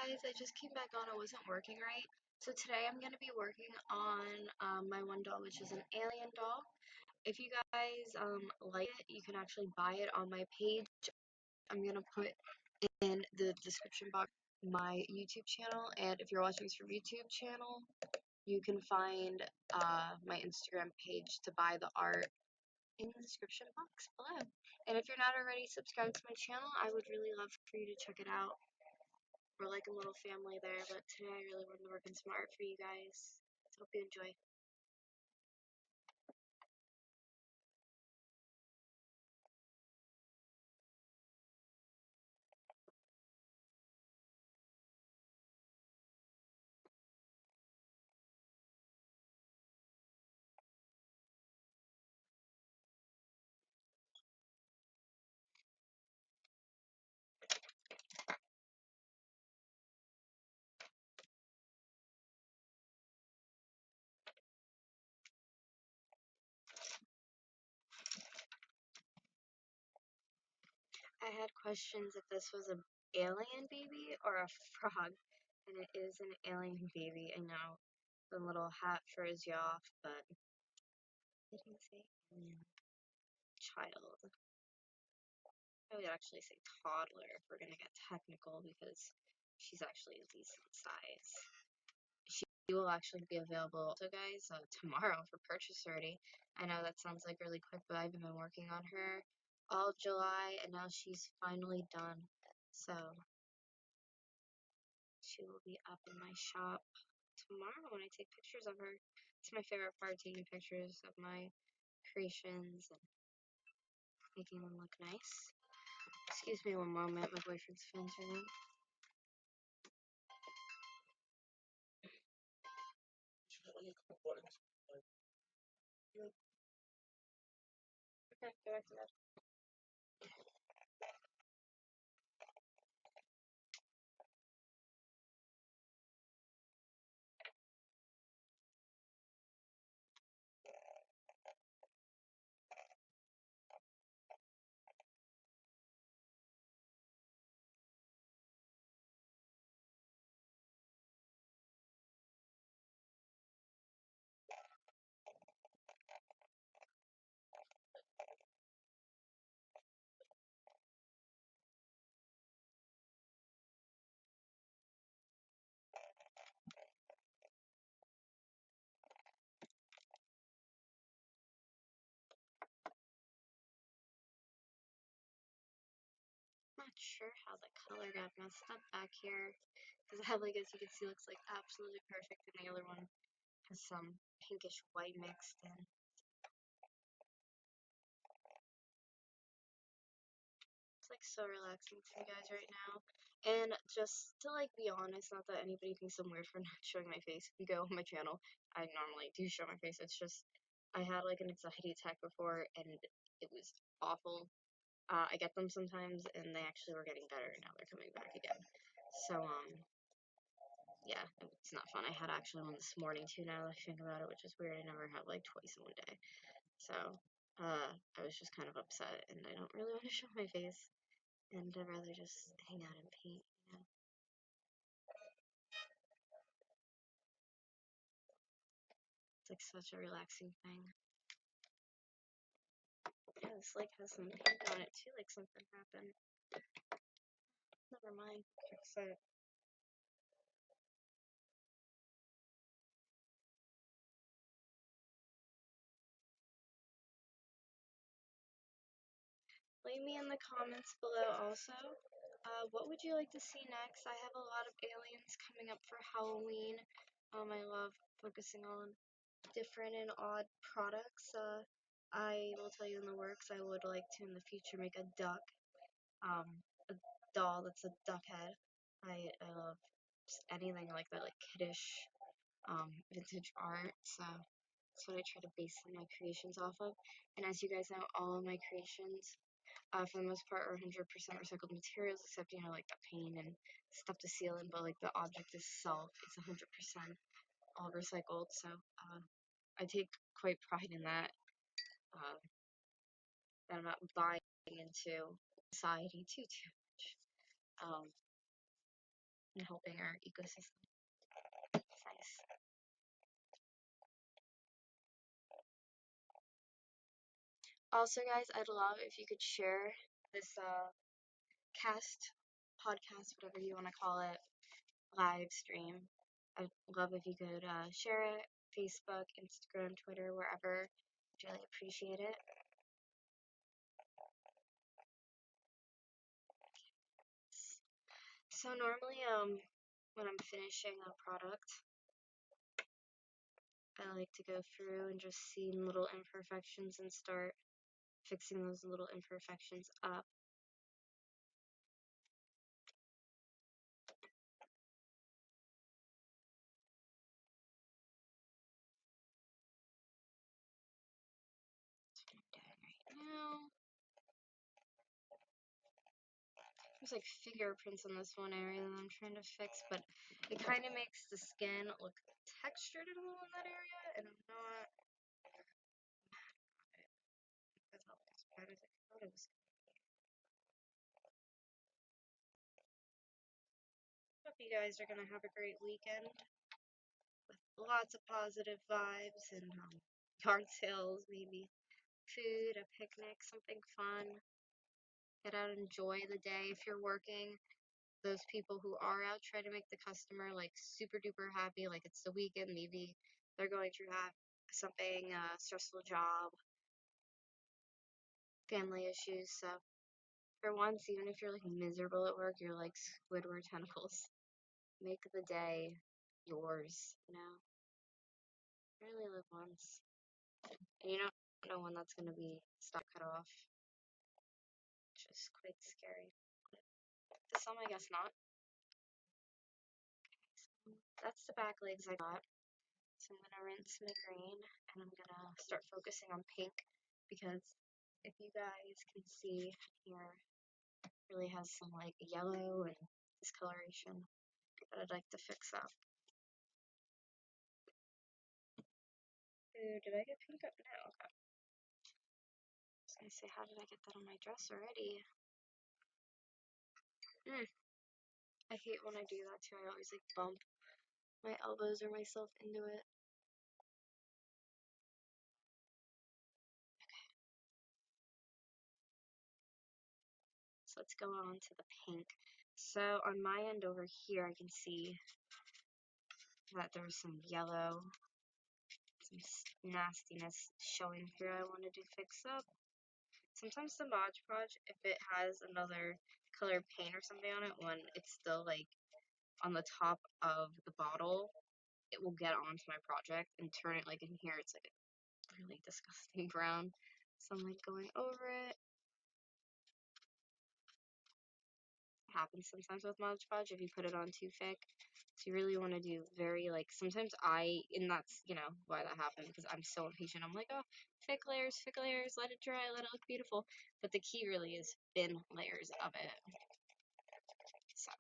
guys, I just came back on. It wasn't working right. So today I'm going to be working on my one doll, which is an alien doll. If you guys like it, you can actually buy it on my page. I'm going to put in the description box my YouTube channel, and if you're watching this from YouTube channel, you can find my Instagram page to buy the art in the description box below. And if you're not already subscribed to my channel, I would really love for you to check it out. We're like a little family there, but today I really wanted to work on some art for you guys. So hope you enjoy. I had questions if this was an alien baby or a frog, and it is an alien baby. I know the little hat throws you off, but it didn't say alien child. I would actually say toddler if we're gonna get technical because she's actually a decent size. She will actually be available also, guys, tomorrow for purchase already. I know that sounds like really quick, but I've been working on her all July, and now she's finally done. So she will be up in my shop tomorrow when I take pictures of her. It's my favorite part, taking pictures of my creations and making them look nice. Excuse me one moment, my boyfriend's phone's ringing. Okay, go back to bed. Not sure how the color got messed up back here, because I have, like, as you can see, looks like absolutely perfect, and the other one has some pinkish white mixed in. It's like so relaxing to you guys right now. And just to like be honest, not that anybody thinks I'm weird for not showing my face. If you go on my channel, I normally do show my face. It's just I had like an anxiety attack before, and it was awful. I get them sometimes, and they actually were getting better, and now they're coming back again. So yeah, it's not fun. I had actually one this morning too. Now that I think about it, which is weird. I never have like twice in one day. So I was just kind of upset, and I don't really want to show my face, and I'd rather just hang out and paint, you know. It's like such a relaxing thing. Yeah, this lake has some pink on it too, like something happened. Never mind. So leave me in the comments below also. What would you like to see next? I have a lot of aliens coming up for Halloween. I love focusing on different and odd products. I will tell you in the works, I would like to in the future make a duck, a doll that's a duck head. I love just anything like that, like kiddish, vintage art. So that's what I try to base my creations off of. And as you guys know, all of my creations, for the most part, are 100% recycled materials, except, you know, like the paint and stuff to seal in, but like the object itself is 100% all recycled. So I take quite pride in that. Uh, that I'm not buying into society too much. and helping our ecosystem. It's nice. Also, guys, I'd love if you could share this podcast, whatever you want to call it, live stream. I'd love if you could share it, Facebook, Instagram, Twitter, wherever. I'd really appreciate it. So normally, when I'm finishing a product, I like to go through and just see little imperfections and start fixing those little imperfections up. That's what I'm doing right now. There's like fingerprints on this one area that I'm trying to fix, but it kind of makes the skin look textured a little in that area, and I'm not as bad as I thought it was. Hope you guys are gonna have a great weekend with lots of positive vibes and yard sales, maybe food, a picnic, something fun. Get out and enjoy the day if you're working. Those people who are out, try to make the customer like super duper happy, like it's the weekend. Maybe they're going through something stressful job, family issues. So for once, even if you're like miserable at work, you're like Squidward tentacles. Make the day yours. You only live once, and you don't know when that's gonna be stop cut off. Which is quite scary. But some, I guess not. So that's the back legs I got. So I'm gonna rinse my green, and I'm gonna start focusing on pink, because if you guys can see here, it really has some like yellow and discoloration that I'd like to fix up. Ooh, did I get pink up? No, okay. I was gonna say, how did I get that on my dress already? I hate when I do that too. I always like bump my elbows or myself into it. So let's go on to the pink. So on my end over here, I can see that there's some yellow, some nastiness showing through I wanted to fix up. Sometimes the Mod Podge, if it has another colored paint or something on it, when it's still like on the top of the bottle, it will get onto my project and turn it like in here. It's like a really disgusting brown. So I'm like going over it. Happens sometimes with Mod Podge if you put it on too thick. So you really want to do very like, sometimes and that's, why that happened, because I'm so impatient. I'm like, oh, thick layers, let it dry, let it look beautiful. But the key really is thin layers of it. So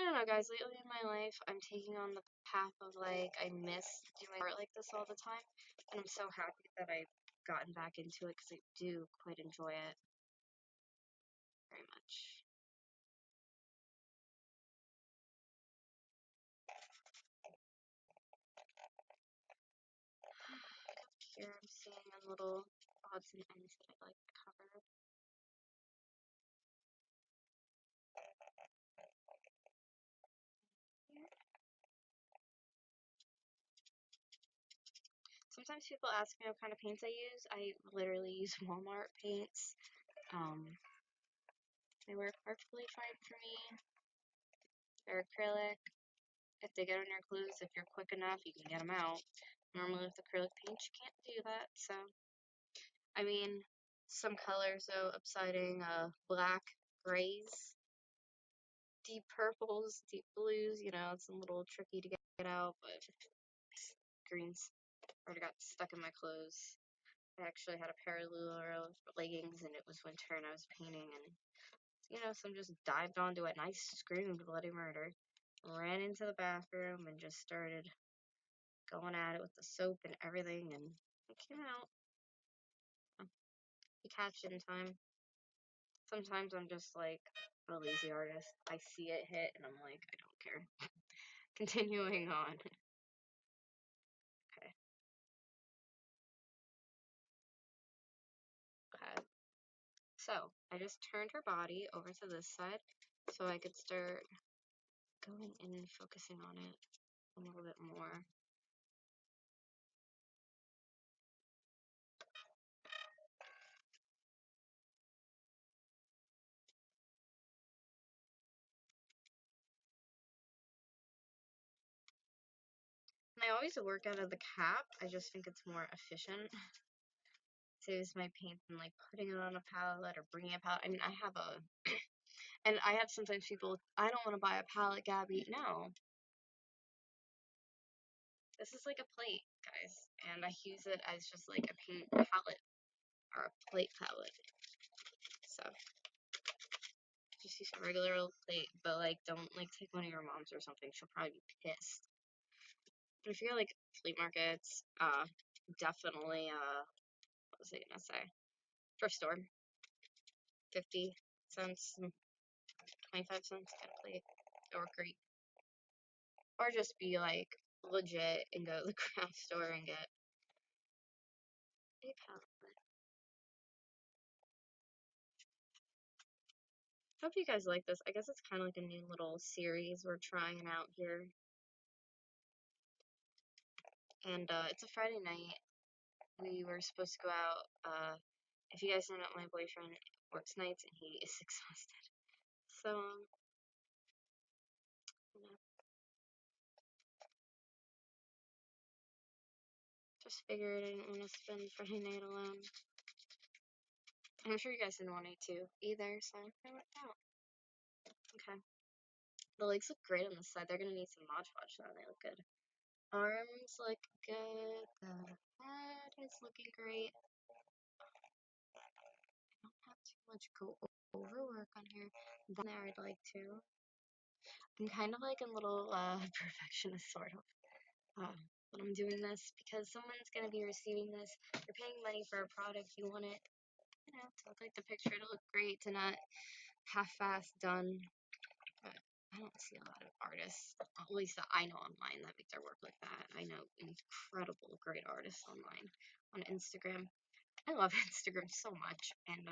I don't know, guys, lately in my life, I'm taking on the path of like, I miss doing art like this all the time. And I'm so happy that I've gotten back into it, because I do quite enjoy it very much. Here I'm seeing a little odds and ends that I'd like to cover. Here. Sometimes people ask me what kind of paints I use. I literally use Walmart paints. They work perfectly fine for me. They're acrylic. If they get on your clothes, if you're quick enough, you can get them out. Normally with acrylic paint, you can't do that. So, I mean, some colors though, upsiding, black, grays, deep purples, deep blues. It's a little tricky to get out, but greens already got stuck in my clothes. I actually had a pair of Lululemon leggings, and it was winter, and I was painting, and some just dived onto it, and I screamed bloody murder. Ran into the bathroom and just started going at it with the soap and everything, and it came out. You catch it in time. Sometimes I'm just like a lazy artist. I see it hit and I'm like, I don't care. Continuing on. Okay. Okay. So I just turned her body over to this side so I could start going in and focusing on it a little bit more. And I always work out of the cap. I just think it's more efficient. Saves my paint than like putting it on a palette or bringing a palette. I mean, I have a, and I have sometimes people, I don't want to buy a palette, Gabby. No, this is like a plate, guys, and I use it as just like a paint palette or a plate palette. So just use a regular old plate, but like don't like take one of your mom's or something. She'll probably be pissed. But if you're like flea markets, definitely what was I gonna say? Thrift store, 50 cents, 25 cents kind of plate. They work great. Or just be like legit and go to the craft store and get a palette. Hope you guys like this. I guess it's kind of like a new little series we're trying out here. And it's a Friday night. We were supposed to go out. If you guys know that my boyfriend works nights and he is exhausted. So, you know, just figured I didn't want to spend Friday night alone. And I'm sure you guys didn't want it to either, so I worked out. Okay. The legs look great on this side. They're gonna need some Mod Podge though. They look good. Arms look good. The head is looking great. I don't have too much go overwork on here. Down there I'd like to. I'm kind of like a little perfectionist sort of. When I'm doing this because someone's gonna be receiving this. You're paying money for a product. You want it, you know, to look like the picture, to look great, to not half-assed done. But I don't see a lot of artists, at least that I know online, that make their work like that. I know incredible, great artists online on Instagram. I love Instagram so much, and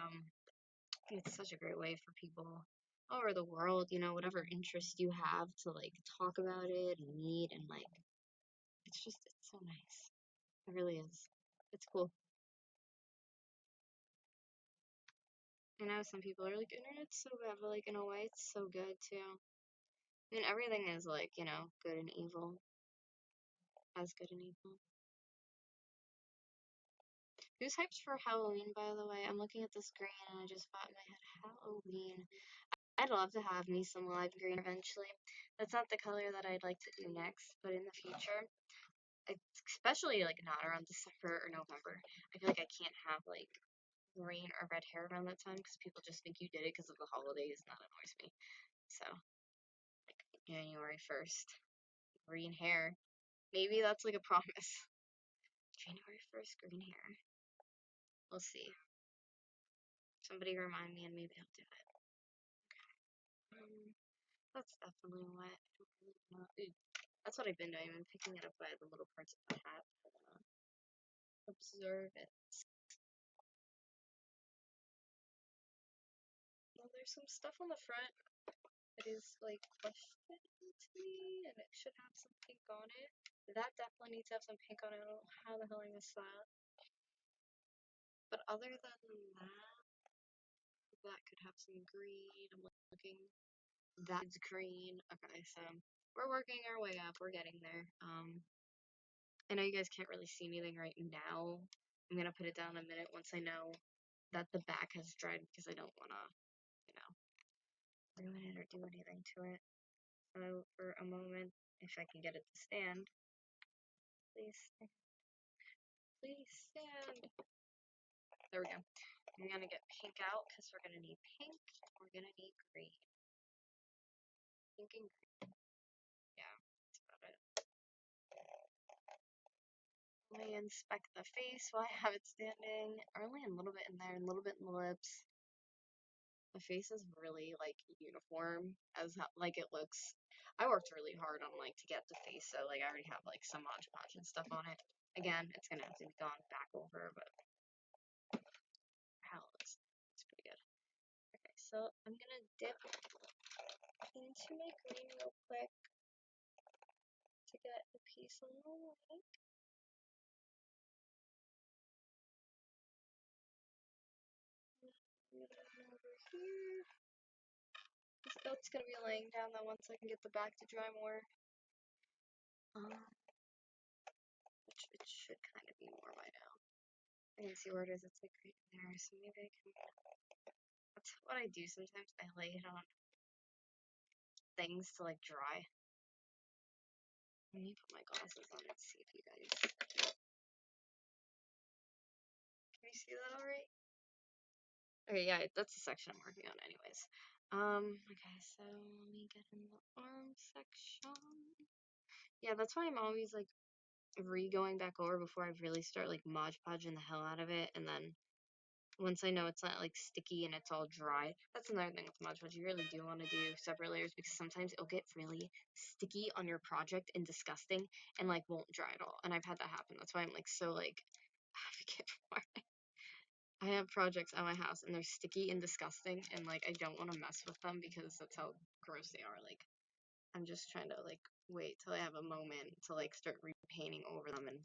it's such a great way for people all over the world, you know, whatever interest you have to like talk about it and meet and like, it's so nice. It really is. It's cool. I know some people are like, internet's so bad, but like in a way, it's so good too. I mean, everything is like, you know, good and evil, as good and evil. Who's hyped for Halloween, by the way? I'm looking at this green and I just thought in my head, Halloween. I'd love to have me some live green eventually. That's not the color that I'd like to do next, but in the future, especially like not around December or November, I feel like I can't have like green or red hair around that time because people just think you did it because of the holidays, and that annoys me. So, January 1st, green hair. Maybe that's like a promise. January 1st, green hair. We'll see. Somebody remind me and maybe I'll do it. That's definitely wet. I don't really know. Ooh, that's what I've been doing. I've been picking it up by the little parts of the hat. Observe it. Well, there's some stuff on the front that is like questionable to me, and it should have some pink on it. That definitely needs to have some pink on it. I don't know how the hell I missed that. But other than that, that could have some green. I'm looking. That's green. Okay, so we're working our way up. We're getting there. I know you guys can't really see anything right now. I'm gonna put it down in a minute once I know that the back has dried because I don't wanna, you know, ruin it or do anything to it. So for a moment, if I can get it to stand, please stand. Please stand. There we go. I'm gonna get pink out because we're gonna need pink. We're gonna need green. Pink and green. Yeah, that's about it. Let me inspect the face while I have it standing. Only a little bit in there, and a little bit in the lips. the face is really like uniform as like it looks. I worked really hard on like to get the face, so like I already have like some Mod Podge and stuff on it. Again, it's gonna have to be gone back over, but how it looks, it's pretty good. Okay, so I'm gonna dip into my green real quick to get a piece on the leg. Over here. This belt's gonna be laying down though once I can get the back to dry more. Which it should kind of be more by now. I can see where it is. It's like right there. So maybe I can. That's what I do sometimes. I lay it on things to like dry. Let me put my glasses on and see if you guys can you see that all right? Okay, yeah, that's the section I'm working on anyways. Okay, so let me get in the arm section. Yeah, that's why I'm always like going back over before I really start like Mod Podging the hell out of it, and then once I know it's not like sticky and it's all dry, that's another thing with Mod Podge. You really do want to do separate layers because sometimes it'll get really sticky on your project and disgusting and like won't dry at all. And I've had that happen. That's why I'm like so like advocate for it. I have projects at my house and they're sticky and disgusting and like I don't want to mess with them because that's how gross they are. Like I'm just trying to like wait till I have a moment to like start repainting over them and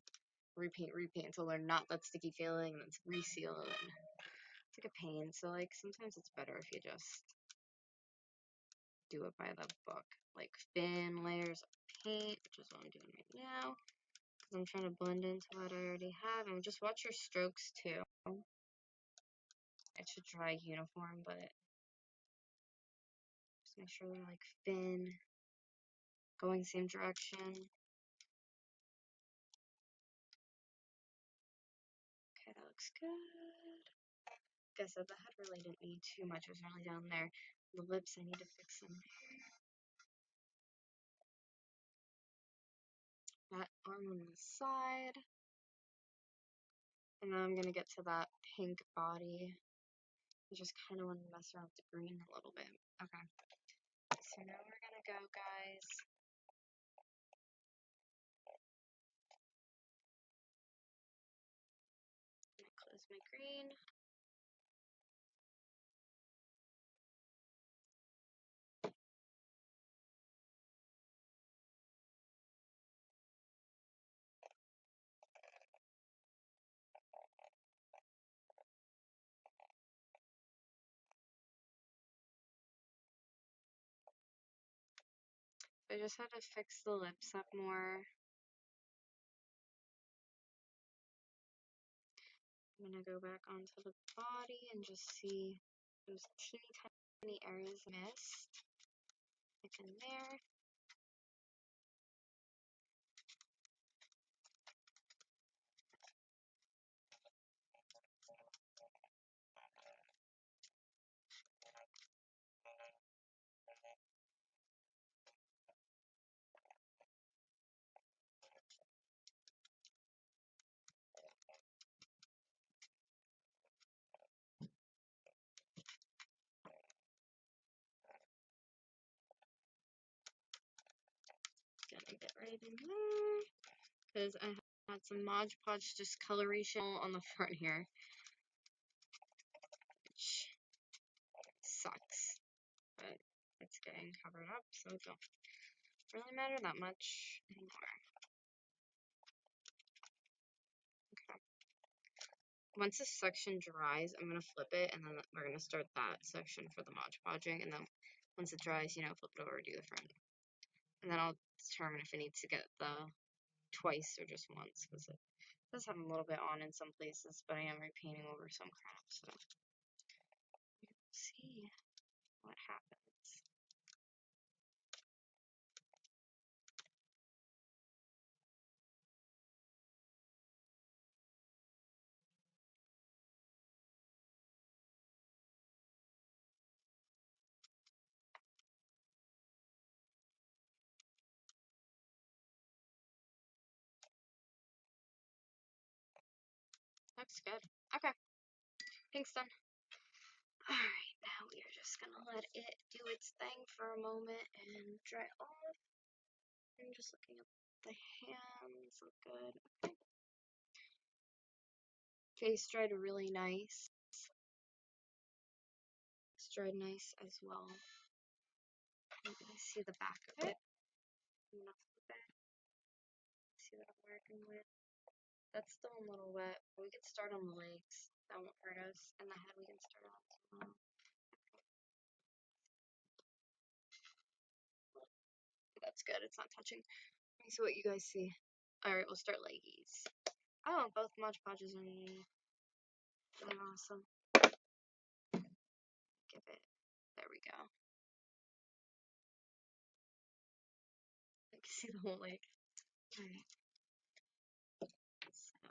repaint until they're not that sticky feeling and it's reseal and it's like a pain. So like sometimes it's better if you just do it by the book. Like thin layers of paint, which is what I'm doing right now. Because I'm trying to blend into what I already have. And just watch your strokes too. It should dry uniform, but just make sure they're like thin, going same direction. Okay, that looks good. Like I said, the head really didn't need too much. It was really down there. The lips, I need to fix them. That arm on the side. And then I'm going to get to that pink body. I just kind of want to mess around with the green a little bit. Okay. So now we're going to go, guys. I'm going to close my green. I just had to fix the lips up more. I'm going to go back onto the body and just see those teeny tiny areas missed. Like in there. Gonna get right in there. Because I had some Mod Podge discoloration on the front here. Which sucks. But it's getting covered up, so it don't really matter that much anymore. Okay. Once this section dries, I'm going to flip it, and then we're going to start that section for the Mod Podging, and then once it dries, you know, flip it over, do the front. And then I'll determine if it needs to get the twice or just once, because it does have a little bit on in some places, but I am repainting over some crap, so we'll see what happens. Looks good. Okay, pink's done. Alright, now Now we are just gonna let it do its thing for a moment and dry off. I'm just looking at the hands, look good. Okay. Face dried really nice. It's dried nice as well. You can see the back of it. Enough of the back. See what I'm working with. That's still a little wet. We can start on the legs. That won't hurt us. And the head we can start on as well. That's good. It's not touching. Let me see what you guys see. Alright, we'll start leggies. Oh, both Mod Podges are neat. They're awesome. Give it. There we go. I can see the whole leg. Alright. So,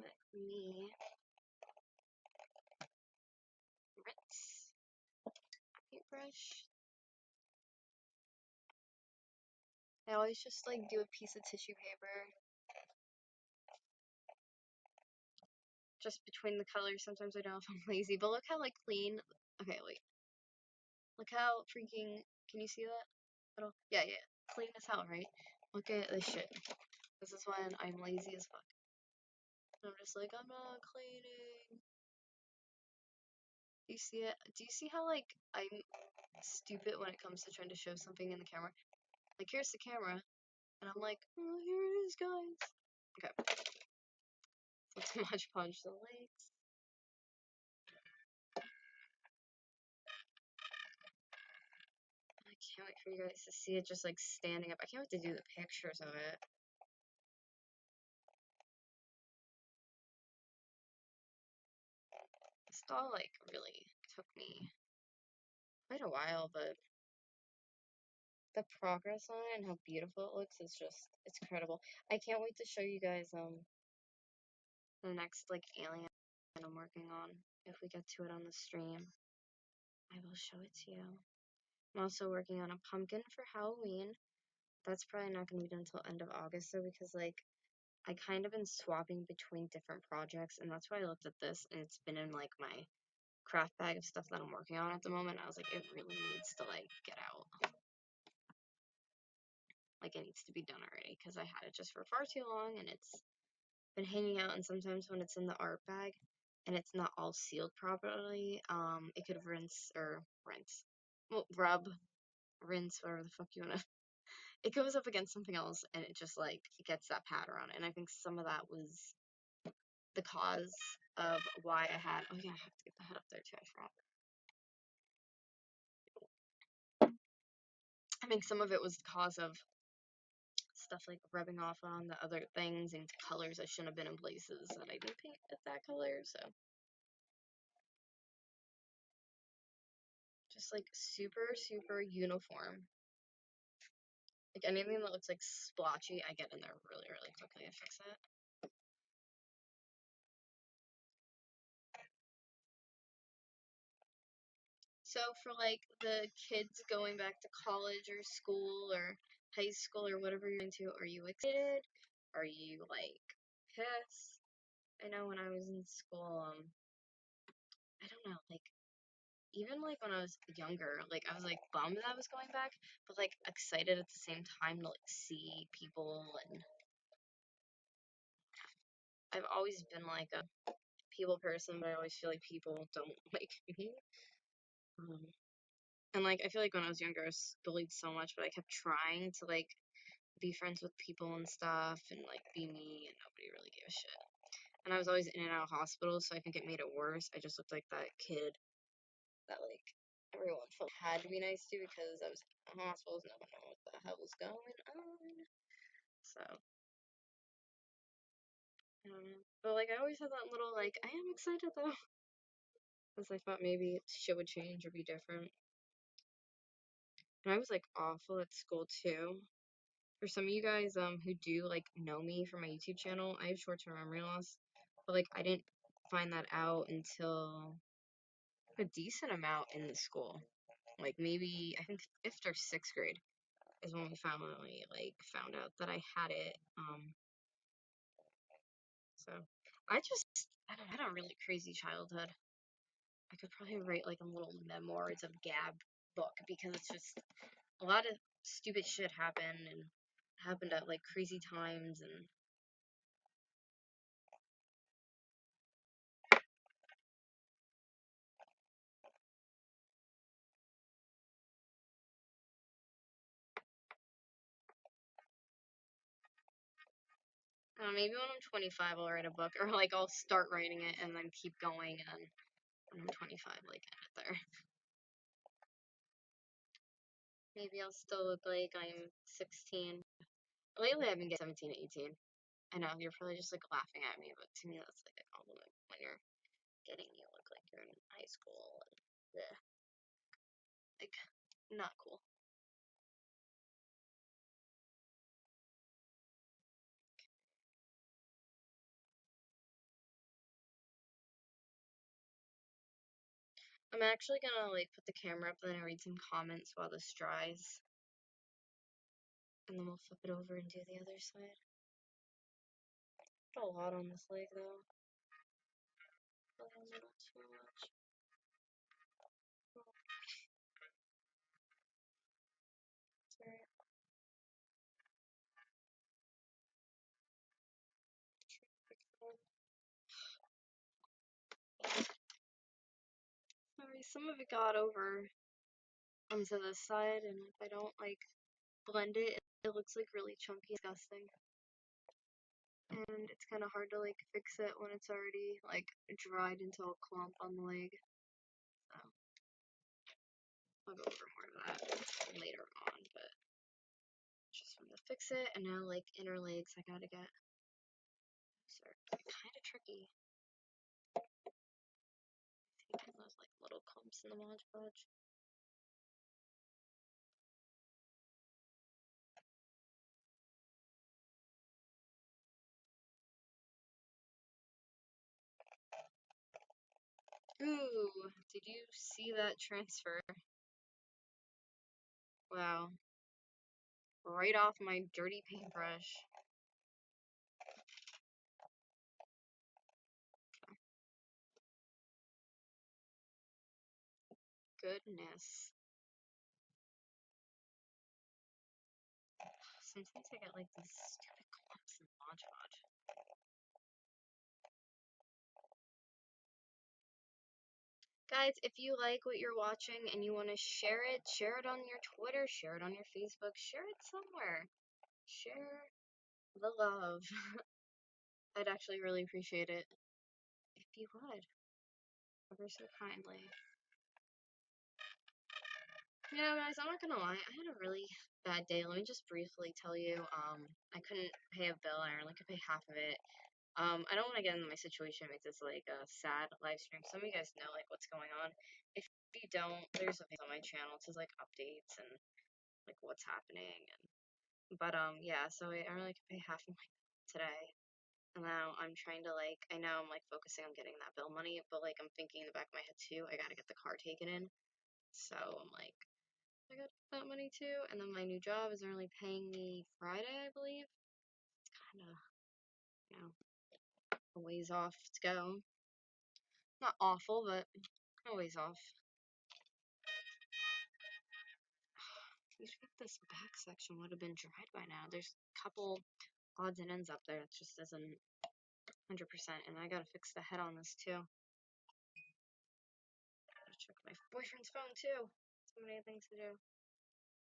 let me rinse my paintbrush. I always just like do a piece of tissue paper just between the colors. Sometimes I don't know if I'm lazy, but look how like clean. Okay, wait. Look how freaking. Can you see that? Little. Yeah, yeah. Clean as hell, right? Look at this shit. This is when I'm lazy as fuck. And I'm just like, I'm not cleaning. Do you see it? Do you see how like I'm stupid when it comes to trying to show something in the camera? Like here's the camera, and I'm like, oh, here it is, guys. Okay. Let's Mod Podge the legs. I can't wait for you guys to see it just like standing up. I can't wait to do the pictures of it. This doll like really took me quite a while, but the progress on it and how beautiful it looks is just, it's incredible. I can't wait to show you guys the next like alien I'm working on. If we get to it on the stream, I will show it to you. I'm also working on a pumpkin for Halloween. That's probably not going to be done until end of August though, because like I kind of been swapping between different projects, and that's why I looked at this and it's been in like my craft bag of stuff that I'm working on at the moment. I was like, it really needs to like get out. Like it needs to be done already because I had it just for far too long and it's been hanging out, and sometimes when it's in the art bag and it's not all sealed properly, it could rub, rinse, whatever the fuck you wanna. It goes up against something else and it just like it gets that pattern on it, and I think some of that was the cause of why I had. Oh yeah, I have to get the head up there too. I forgot. I think some of it was the cause of stuff like rubbing off on the other things and colors I shouldn't have been in places that I didn't paint at that color. So just like super uniform. Like anything that looks like splotchy, I get in there really quickly and fix it. So for like the kids going back to college or school or high school or whatever you're into, are you excited? Are you like pissed? I know when I was in school, I don't know, like even like when I was younger, like I was like bummed that I was going back, but like excited at the same time to like see people, and I've always been like a people person, but I always feel like people don't like me. Um, and like I feel like when I was younger, I was bullied so much, but I kept trying to like be friends with people and stuff and like be me, and nobody really gave a shit. And I was always in and out of hospitals, so I think it made it worse. I just looked like that kid that like everyone felt had to be nice to because I was in hospitals. No one knew what the hell was going on. So I don't know. But like I always had that little like I am excited though, because I thought maybe shit would change or be different. And I was like awful at school too. For some of you guys who do like know me from my YouTube channel, I have short-term memory loss, but like I didn't find that out until a decent amount in the school. Like maybe I think fifth or sixth grade is when we finally like found out that I had it. So I had a really crazy childhood. I could probably write like a little memoirs of Gab book, because it's just a lot of stupid shit happened at like crazy times. And maybe when I'm 25 I'll write a book, or like I'll start writing it and then keep going, and then when I'm 25 like end it there. Maybe I'll still look like I'm 16. Lately I've been getting 17, 18. I know you're probably just like laughing at me, but to me that's like a compliment when you're getting you look like you're in high school. And yeah, like not cool. I'm actually gonna like put the camera up and then read some comments while this dries, and then we'll flip it over and do the other side. Put a lot on this leg though. A little too much. Sorry. Sorry, some of it got over onto this side, and if I don't like blend it, it looks like really chunky, disgusting. And it's kind of hard to like fix it when it's already like dried into a clump on the leg. So I'll go over more of that later on, but just want to fix it. And now like inner legs I gotta get. So it's kind of tricky. Taking those like little clumps in the Mod Podge. Ooh, did you see that transfer? Wow. Right off my dirty paintbrush. Goodness. Sometimes I get like these stupid clumps in Mod Podge. Guys, if you like what you're watching and you want to share it on your Twitter, share it on your Facebook, share it somewhere. Share the love. I'd actually really appreciate it if you would, ever so kindly. Yeah, guys, I'm not gonna lie, I had a really bad day. Let me just briefly tell you, I couldn't pay a bill. I only could pay half of it. I don't want to get into my situation. It makes this like a sad live stream. Some of you guys know like what's going on. If you don't, there's something on my channel. It says like updates and like what's happening. And but yeah, so I only could pay half of my bill today. And now I'm trying to like, I know I'm like focusing on getting that bill money, but like I'm thinking in the back of my head too, I gotta get the car taken in. So I'm like, I got that money too. And then my new job is only paying me Friday, I believe. It's kind of, you know, a ways off to go. Not awful, but a ways off. You think this back section would have been dried by now. There's a couple odds and ends up there. It just isn't 100%. And I gotta fix the head on this too. Gotta check my boyfriend's phone too. So many things to do.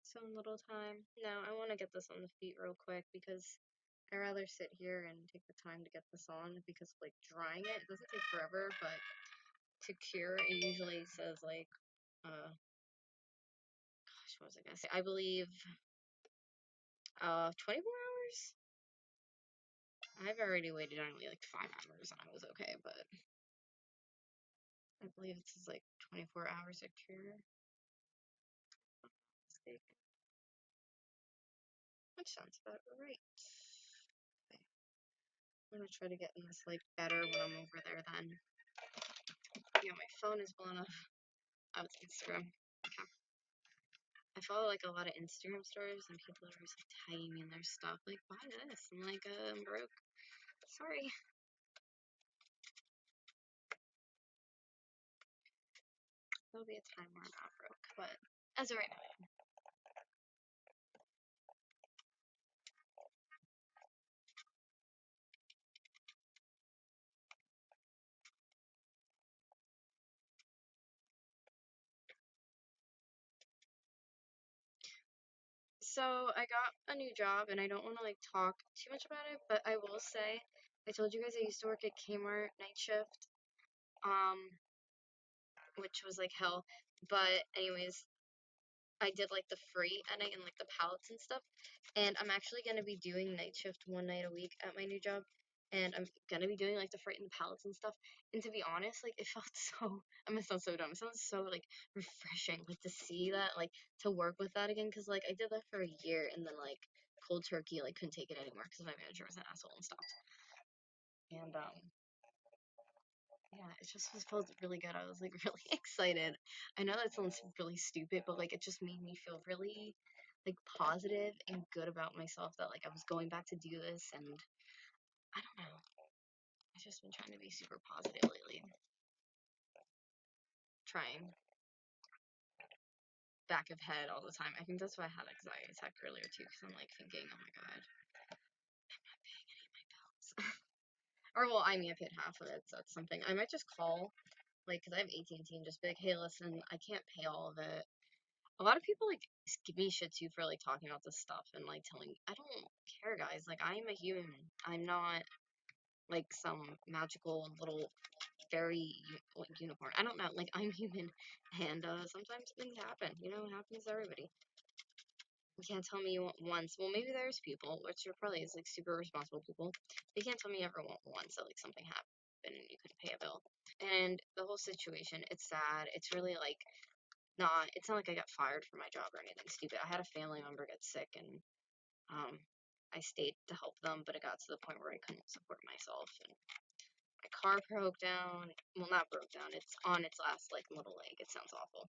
So little time. No, I want to get this on the feet real quick because I'd rather sit here and take the time to get this on, because like drying it doesn't take forever, but to cure it usually says like gosh, what was I gonna say? I believe 24 hours. I've already waited only like 5 hours and I was okay, but I believe it says like 24 hours to cure. Which sounds about right. Okay. I'm gonna try to get in this like better when I'm over there then. Yeah, my phone is blown up. Oh, it's Instagram. Okay. I follow like a lot of Instagram stories and people are always like tagging me in their stuff, like buy this. I'm like, I'm broke. Sorry. there'll be a time where I'm not broke, but as of right now. So I got a new job, and I don't want to like talk too much about it, but I will say, I told you guys I used to work at Kmart night shift, um, which was like hell. But anyways, I did like the freight ending and like the pallets and stuff. And I'm actually gonna be doing night shift one night a week at my new job. And I'm gonna be doing like the freight and the pallets and stuff. And to be honest, like it felt so, I'm gonna sound so dumb. It sounds so like refreshing, like to see that, like to work with that again. Cause like I did that for a year and then like cold turkey, like couldn't take it anymore because my manager was an asshole and stopped. And yeah, it just felt really good. I was like really excited. I know that sounds really stupid, but like it just made me feel really like positive and good about myself that like I was going back to do this, and I don't know. I've just been trying to be super positive lately. Trying back of head all the time. I think that's why I had anxiety attack earlier too, because I'm like thinking, oh my god, I'm not paying any of my bills. Or well, I mean, I paid half of it, so that's something. I might just call, like, because I have AT&T, and just be like, hey, listen, I can't pay all of it. A lot of people like give me shit too for like talking about this stuff and like telling. I don't care, guys. Like I'm a human. I'm not like some magical little fairy like unicorn. I don't know. Like I'm human, and sometimes things happen. You know, it happens to everybody. You can't tell me you want once. Well, maybe there's people, which there probably is like super responsible people. You can't tell me you ever want once that like something happened and you couldn't pay a bill. And the whole situation, it's sad. It's really like not, it's not like I got fired from my job or anything stupid. I had a family member get sick, and I stayed to help them, but it got to the point where I couldn't support myself, and my car broke down. Well, not broke down. It's on its last like little leg. It sounds awful,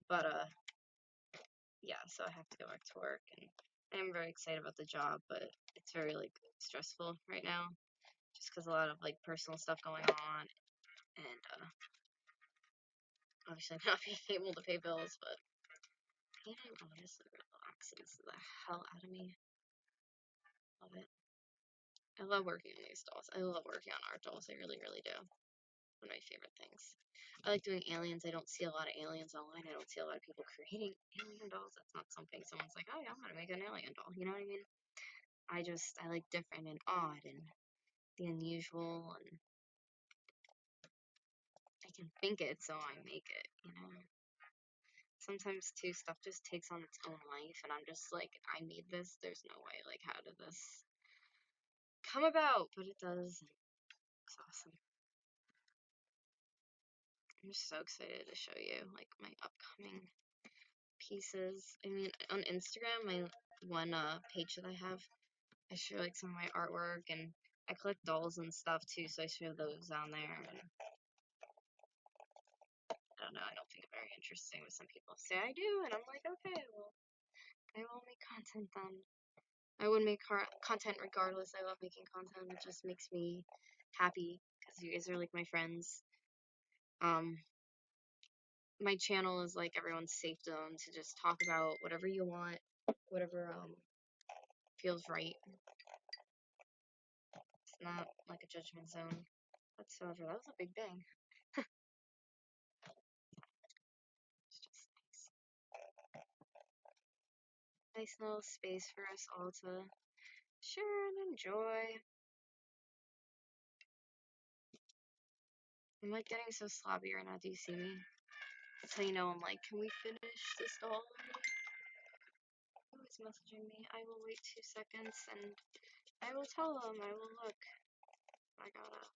but yeah. So I have to go back to work, and I'm very excited about the job, but it's very like stressful right now, just because a lot of like personal stuff going on, and obviously not being able to pay bills, but painting honestly relaxes the hell out of me. Love it. I love working on these dolls. I love working on art dolls. I really, really do. One of my favorite things. I like doing aliens. I don't see a lot of aliens online. I don't see a lot of people creating alien dolls. That's not something someone's like, oh yeah, I'm gonna make an alien doll. You know what I mean? I like different and odd and the unusual, and I can think it, so I make it. You know. Sometimes too, stuff just takes on its own life, and I'm just like, I need this. There's no way. Like, how did this come about? But it does. It's awesome. I'm just so excited to show you like my upcoming pieces. I mean, on Instagram, my one page that I have, I show like some of my artwork, and I collect dolls and stuff too, so I show those on there. And I don't know, I don't think it's very interesting, but some people say I do, and I'm like, okay, well, I will make content then. I would make content regardless. I love making content. It just makes me happy because you guys are like my friends. Um, my channel is like everyone's safe zone to just talk about whatever you want, whatever feels right. It's not like a judgment zone whatsoever. That was a big bang. It's just nice. Nice little space for us all to share and enjoy. I'm like getting so sloppy right now. Do you see me? So you know I'm like, can we finish this doll already? Who is messaging me? I will wait 2 seconds and I will tell them. I will look. I gotta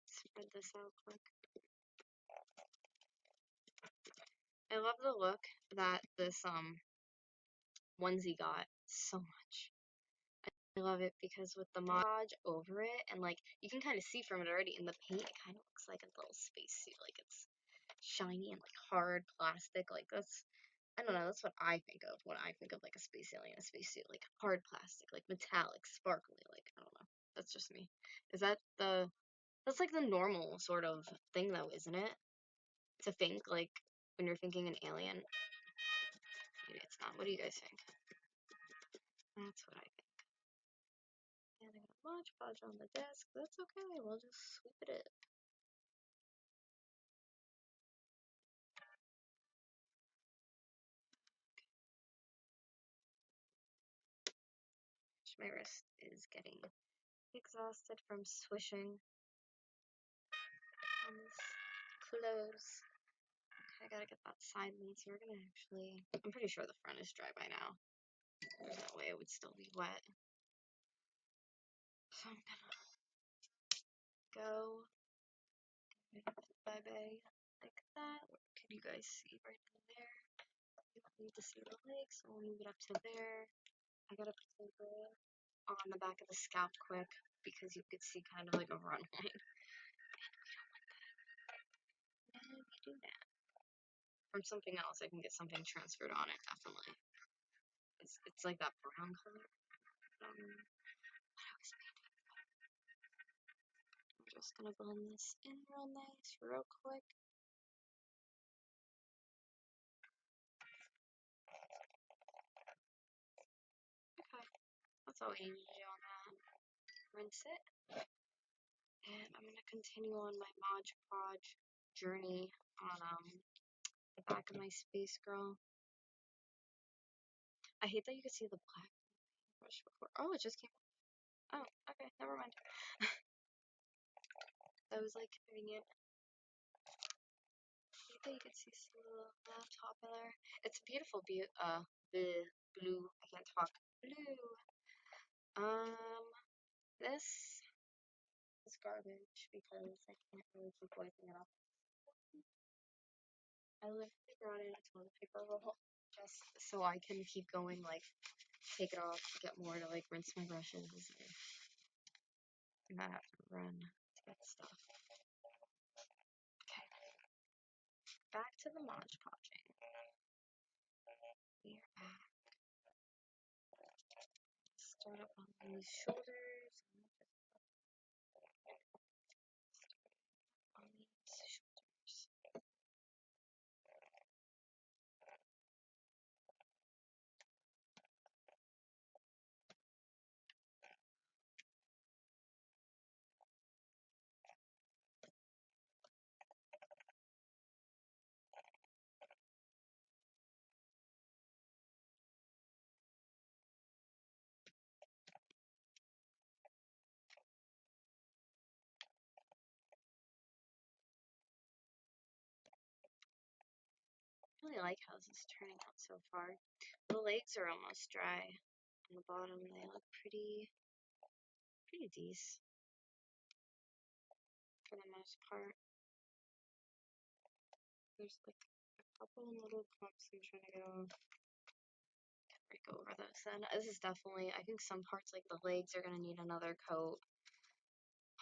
spread this out quick. I love the look that this onesie got so much. I love it because with the Mod over it, and like you can kind of see from it already in the paint, it kind of looks like a little spacesuit. Like it's shiny and like hard plastic. Like that's, I don't know, that's what I think of when I think of like a space alien, a spacesuit, like hard plastic, like metallic, sparkly. Like I don't know, that's just me. Is that the, that's like the normal sort of thing though, isn't it? To think like when you're thinking an alien. Maybe it's not. What do you guys think? That's what I think. And I got a Mod Podge on the desk. That's okay. We'll just sweep it up. My wrist is getting exhausted from swishing on this clothes. Okay, I gotta get that side lead, so we're gonna actually, I'm pretty sure the front is dry by now. There's no way it would still be wet. So I'm gonna go bye-bye like that. What can you guys see right in there? You don't need to see the legs, so I'll move it up to there. I gotta put the on the back of the scalp quick because you could see kind of like a run line. And we do that. From something else, I can get something transferred on it, definitely. It's like that brown color. I'm just gonna blend this in real nice, real quick. Okay, that's all we need to do on that. Rinse it. And I'm gonna continue on my Mod Podge journey on the back of my Space Girl. I hate that you can see the black brush before. Oh, it just came off. Oh, okay, never mind. That was like convenient. I hate that you can see some little laptop in there. It's a beautiful the blue. I can't talk. Blue. This is garbage because I can't really keep wiping it off. I literally brought in a toilet paper roll just so I can keep going, like, take it off, get more to, like, rinse my brushes, and not have to run to get stuff. Okay, back to the Mod Podging. We are back. Start up on these shoulders. On these shoulders. I really like how this is turning out so far. The legs are almost dry. On the bottom, they look pretty decent for the most part. There's like a couple little clumps I'm trying to get off. Can't go over this then. This is definitely, I think some parts like the legs are gonna need another coat.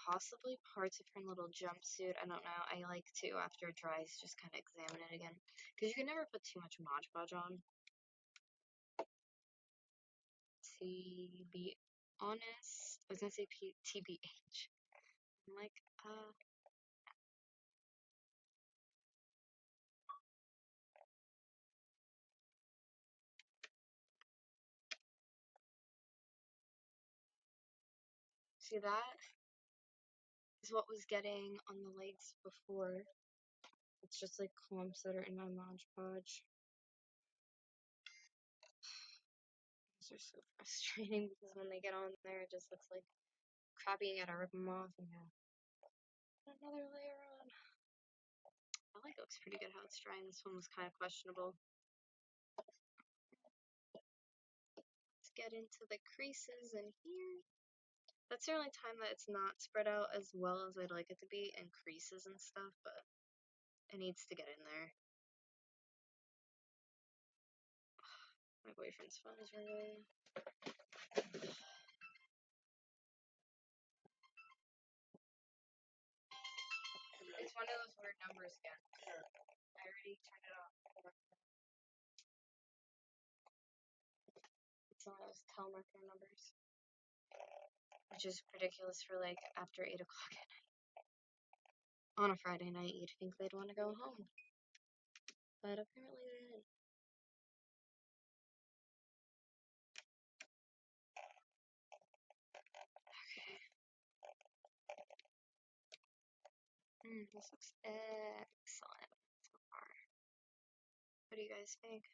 Possibly parts of her little jumpsuit. I don't know. I like to, after it dries, just kind of examine it again. Because you can never put too much Mod Podge on. To be honest, I was gonna say TBH. I'm like, see, that is what was getting on the legs before. It's just like clumps that are in my Mod Podge. These are so frustrating because when they get on there, it just looks like crappy. You gotta rip them off and put another layer on. I like it looks pretty good how it's drying. This one was kind of questionable. Let's get into the creases in here. That's the only time that it's not spread out as well as I'd like it to be, and creases and stuff, but it needs to get in there. My boyfriend's phone is ringing. It's one of those weird numbers again. I already turned it off. It's one of those telemarketer numbers, which is ridiculous for like after 8 o'clock at night. On a Friday night, you'd think they'd want to go home. but apparently they didn't. This looks excellent so far. What do you guys think?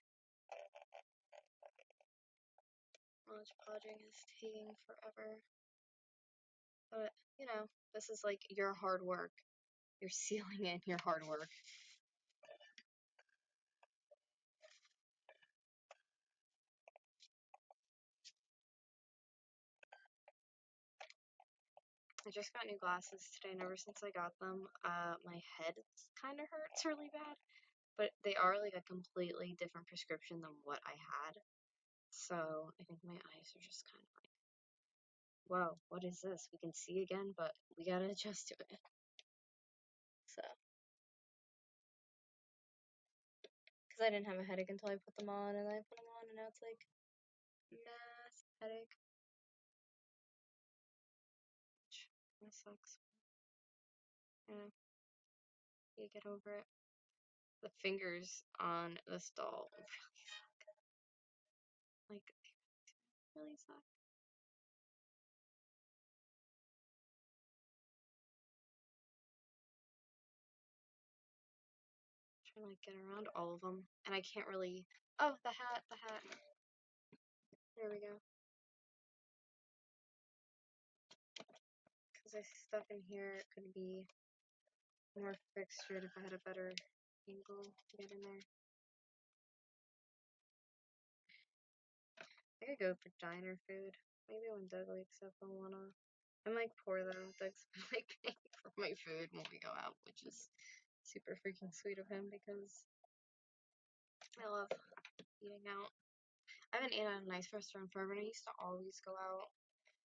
Launch podding is taking forever. But, you know, this is like your hard work. You're sealing in your hard work. I just got new glasses today, and ever since I got them, my head kind of hurts really bad. But they are like a completely different prescription than what I had. So I think my eyes are just kind of like, whoa, what is this? We can see again, but we gotta adjust to it. So, because I didn't have a headache until I put them on, and I put them on, and now it's like massive headache. Which kind of sucks. Yeah, you get over it. The fingers on this doll really suck. Like, they really suck. Trying to like get around all of them, and I can't really. Oh, the hat, the hat. There we go. Because I stuff in here, it could be more fixtured if I had a better angle to get in there. I could go for diner food. Maybe when Doug wakes up, I'll wanna. I'm like poor though. Doug's like paying for my food when we go out, which is super freaking sweet of him because I love eating out. I haven't eaten at a nice restaurant forever, and I used to always go out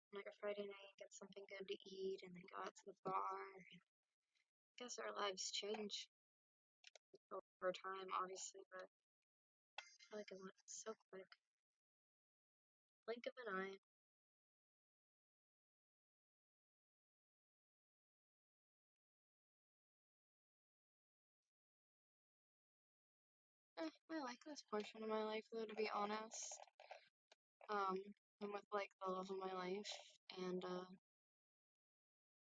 on like a Friday night, get something good to eat, and then go out to the bar. I guess our lives change over time, obviously, but I feel like it went so quick. Blink of an eye. I like this portion of my life, though, to be honest. I'm with like the love of my life and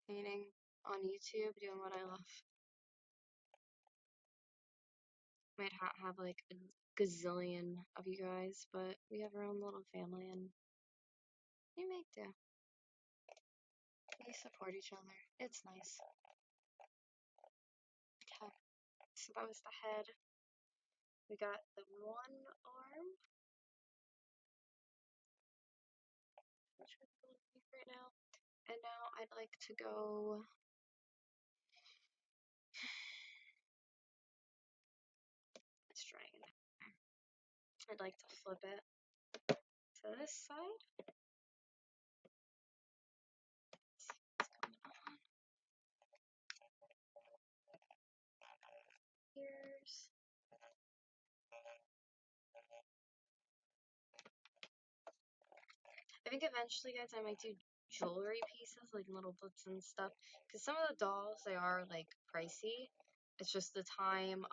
painting on YouTube, doing what I love. Might have like a gazillion of you guys, but we have our own little family and we make do. We support each other. It's nice. Okay, so that was the head. We got the one arm, which we're going to right now. And now I'd like to go. Let's try it. I'd like to flip it to this side. Let's see what's going on. Here's. I think eventually, guys, I might do jewelry pieces, like little books and stuff. Because some of the dolls, they are, like, pricey. It's just the time,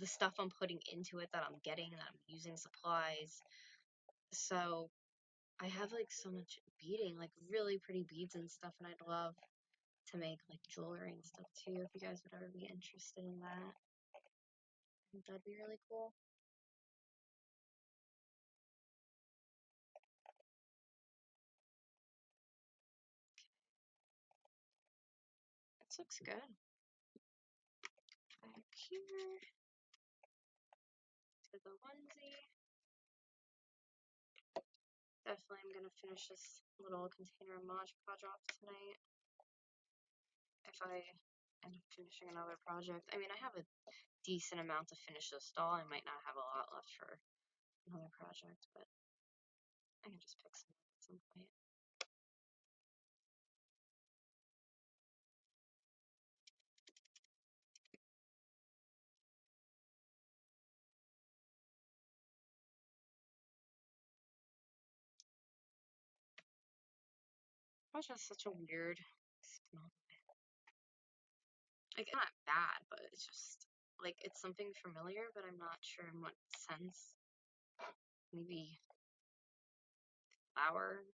the stuff I'm putting into it that I'm getting, that I'm using supplies. So, I have, like, so much beading, like, really pretty beads and stuff, and I'd love to make, like, jewelry and stuff, too, if you guys would ever be interested in that. I think that'd be really cool. This looks good. Back here to the onesie. Definitely I'm going to finish this little container of Mod Podge off tonight. If I end up finishing another project. I mean, I have a decent amount to finish this doll. I might not have a lot left for another project, but I can just pick some up at some point. Podge has such a weird smell. Like, it's not bad, but it's just like it's something familiar, but I'm not sure in what sense. Maybe flower.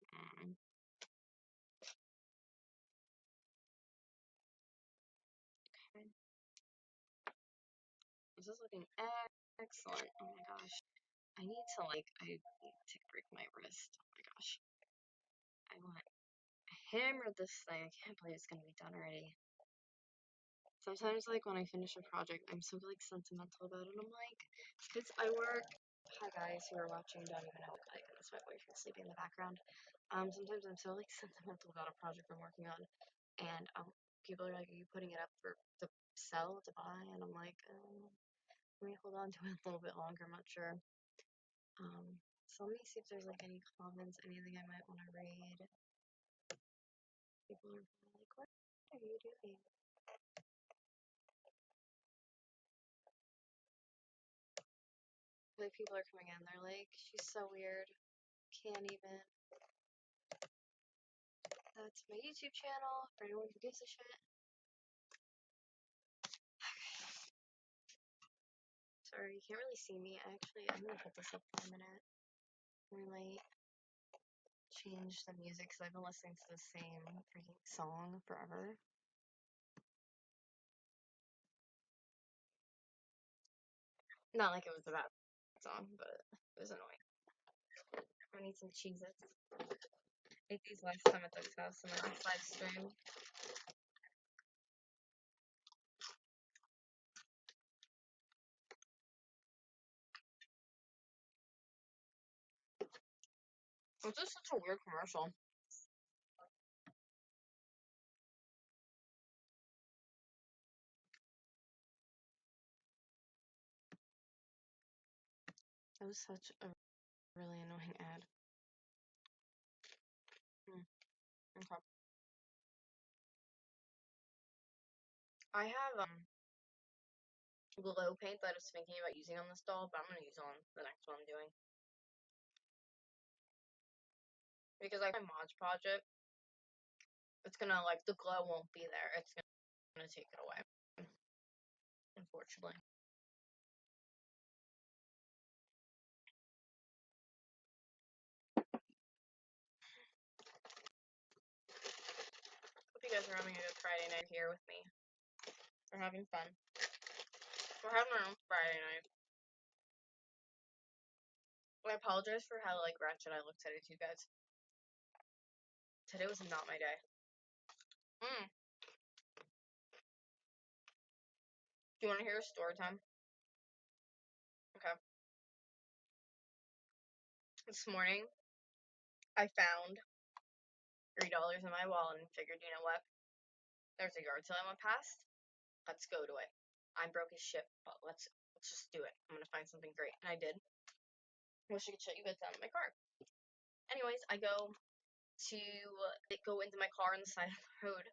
Okay. This is looking excellent. Oh my gosh. I need to break my wrist. Oh my gosh. I want to hammer this thing. I can't believe it's gonna be done already. Sometimes, like, when I finish a project, I'm so, like, sentimental about it. I'm like, because I work. Hi, guys who are watching, don't even know. Like, that's my boyfriend sleeping in the background. Sometimes I'm so, like, sentimental about a project I'm working on, and, people are like, are you putting it up for to sell, to buy? And I'm like, let me hold on to it a little bit longer. I'm not sure. So let me see if there's, like, any comments, anything I might want to read. People are like, what are you doing? Like, people are coming in, they're like, she's so weird. Can't even. That's my YouTube channel for anyone who gives a shit. Sorry, you can't really see me. I'm gonna put this up for a minute. We might change the music because I've been listening to the same freaking song forever. Not like it was a bad song, but it was annoying. I need some Cheez-Its. I ate these last time at Doug's house and I just live streamed. It's just such a weird commercial. It was such a really annoying ad. Okay. I have glow paint that I was thinking about using on this doll, but I'm gonna use it on the next one I'm doing. Because like my Mod project, it's gonna like the glow won't be there. It's gonna take it away. Unfortunately. Hope you guys are having a good Friday night here with me. We're having fun. We're having our own Friday night. I apologize for how like ratchet I looked today to you guys. Today was not my day. Do you want to hear a story time? Okay. This morning, I found $3 in my wallet and figured, you know what? There's a yard sale I went past. Let's go to it. I'm broke as shit, but let's just do it. I'm gonna find something great, and I did. Wish I could show you, but it's down in my car. Anyways, I go into my car on the side of the road,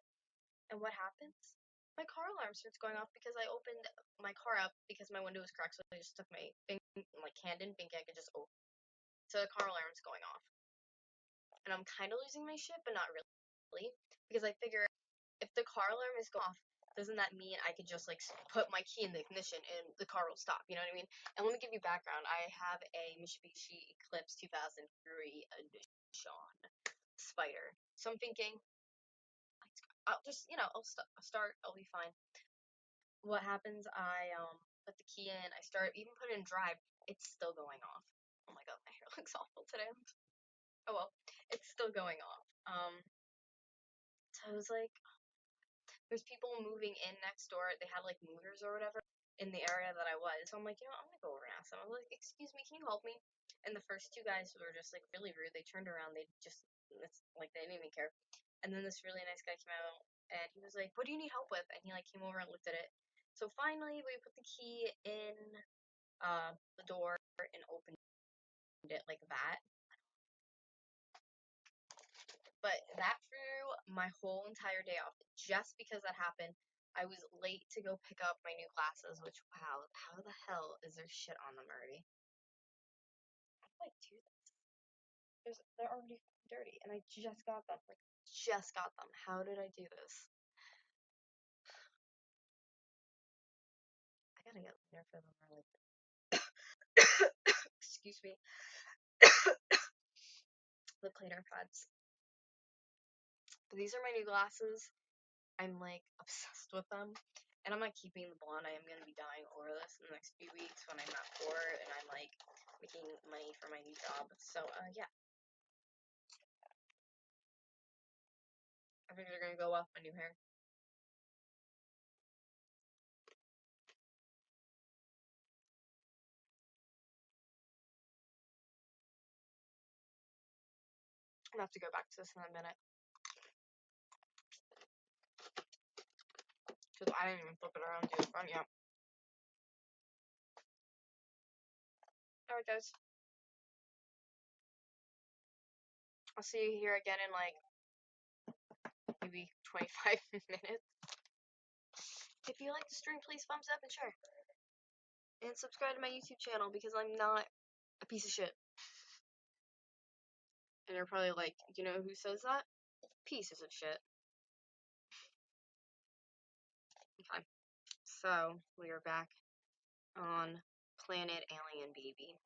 and what happens? My car alarm starts going off because I opened my car up because my window was cracked, so I just stuck my hand in, thinking I could just open. So the car alarm's going off, and I'm kind of losing my shit, but not really, because I figure if the car alarm is going off, doesn't that mean I could just like put my key in the ignition and the car will stop? You know what I mean? And let me give you background. I have a Mitsubishi Eclipse 2003 edition Spider. So I'm thinking, I'll just, I'll start. I'll be fine. What happens? I put the key in. I start even put it in drive. It's still going off. Oh my god, my hair looks awful today. Oh well, it's still going off. So I was like, there's people moving in next door. They had like movers or whatever in the area that I was. So I'm like, I'm gonna go over and ask them. I was like, excuse me, can you help me? And the first two guys were just like really rude. They turned around. It's like they didn't even care. And then this really nice guy came out and he was like, what do you need help with? And he like came over and looked at it. So finally we put the key in the door and opened it like that. But that threw my whole entire day off. Just because that happened, I was late to go pick up my new glasses, which, wow, how the hell is there shit on them already? How do I do this? They're already dirty, and I just got them. Like, just got them. How did I do this? I gotta get later for them. Like, excuse me. The cleaner pads. But these are my new glasses. I'm like obsessed with them. And I'm not keeping the blonde. I am going to be dyeing over this in the next few weeks when I'm not bored and I'm like making money for my new job. So, yeah. I think they're going to go well with my new hair. I'm going to have to go back to this in a minute. Because I didn't even flip it around to the front yet. Alright, guys. I'll see you here again in like maybe 25 minutes. If you like the stream, please thumbs up and share. And subscribe to my YouTube channel because I'm not a piece of shit. And you're probably like, you know who says that? Pieces of shit. Okay. So, we are back on Planet Alien Baby.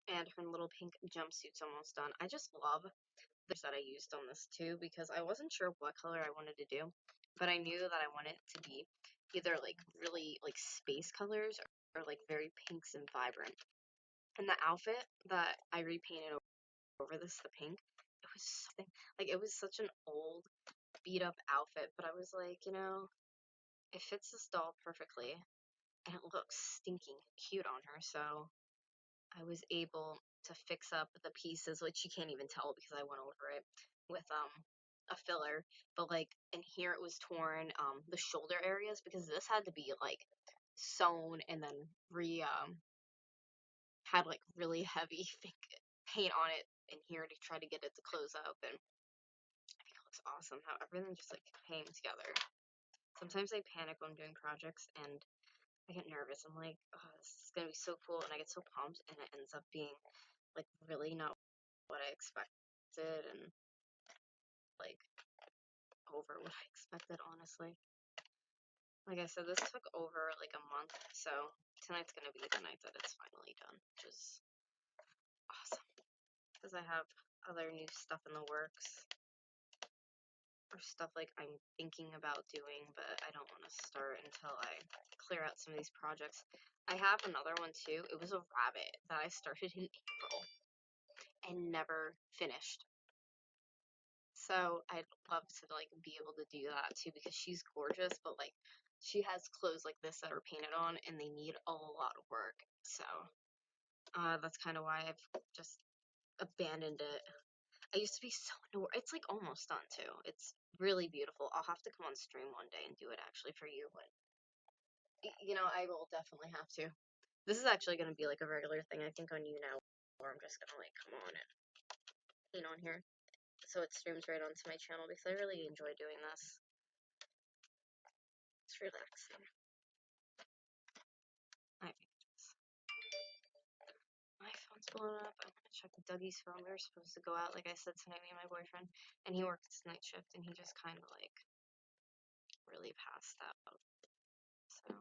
And her little pink jumpsuit's almost done. I just love the colors that I used on this too because I wasn't sure what color I wanted to do, but I knew that I wanted it to be either like really like space colors or like very pinks and vibrant. And the outfit that I repainted over this, the pink, it was something like it was such an old beat up outfit, but I was like, you know, it fits this doll perfectly and it looks stinking cute on her, so I was able to fix up the pieces, which you can't even tell because I went over it with a filler, but like in here it was torn, the shoulder areas, because this had to be like sewn and then had like really heavy paint on it in here to try to get it to close up, and I think it looks awesome how everything just like came together. Sometimes I panic when I'm doing projects and I get nervous. I'm like, oh, this is gonna be so cool, and I get so pumped, and it ends up being like really not what I expected, and like over what I expected, honestly. Like I said, this took over like a month, so tonight's gonna be the night that it's finally done, which is awesome. Because I have other new stuff in the works, or stuff like I'm thinking about doing, but I don't want to start until I clear out some of these projects. I have another one too. It was a rabbit that I started in April and never finished. So I'd love to like be able to do that too because she's gorgeous, but like she has clothes like this that are painted on and they need a lot of work. So that's kind of why I've just abandoned it. I used to be so annoyed. It's like almost done too. It's really beautiful. I'll have to come on stream one day and do it actually for you, but you know, I will definitely have to. This is actually going to be like a regular thing I think on YouNow, where I'm just going to like come on and paint on here. So it streams right onto my channel because I really enjoy doing this. It's relaxing. I think it is. My phone's blown up. I'm gonna check Dougie's phone. We were supposed to go out, like I said, tonight, me and my boyfriend, and he works night shift, and he just kind of like really passed out. So,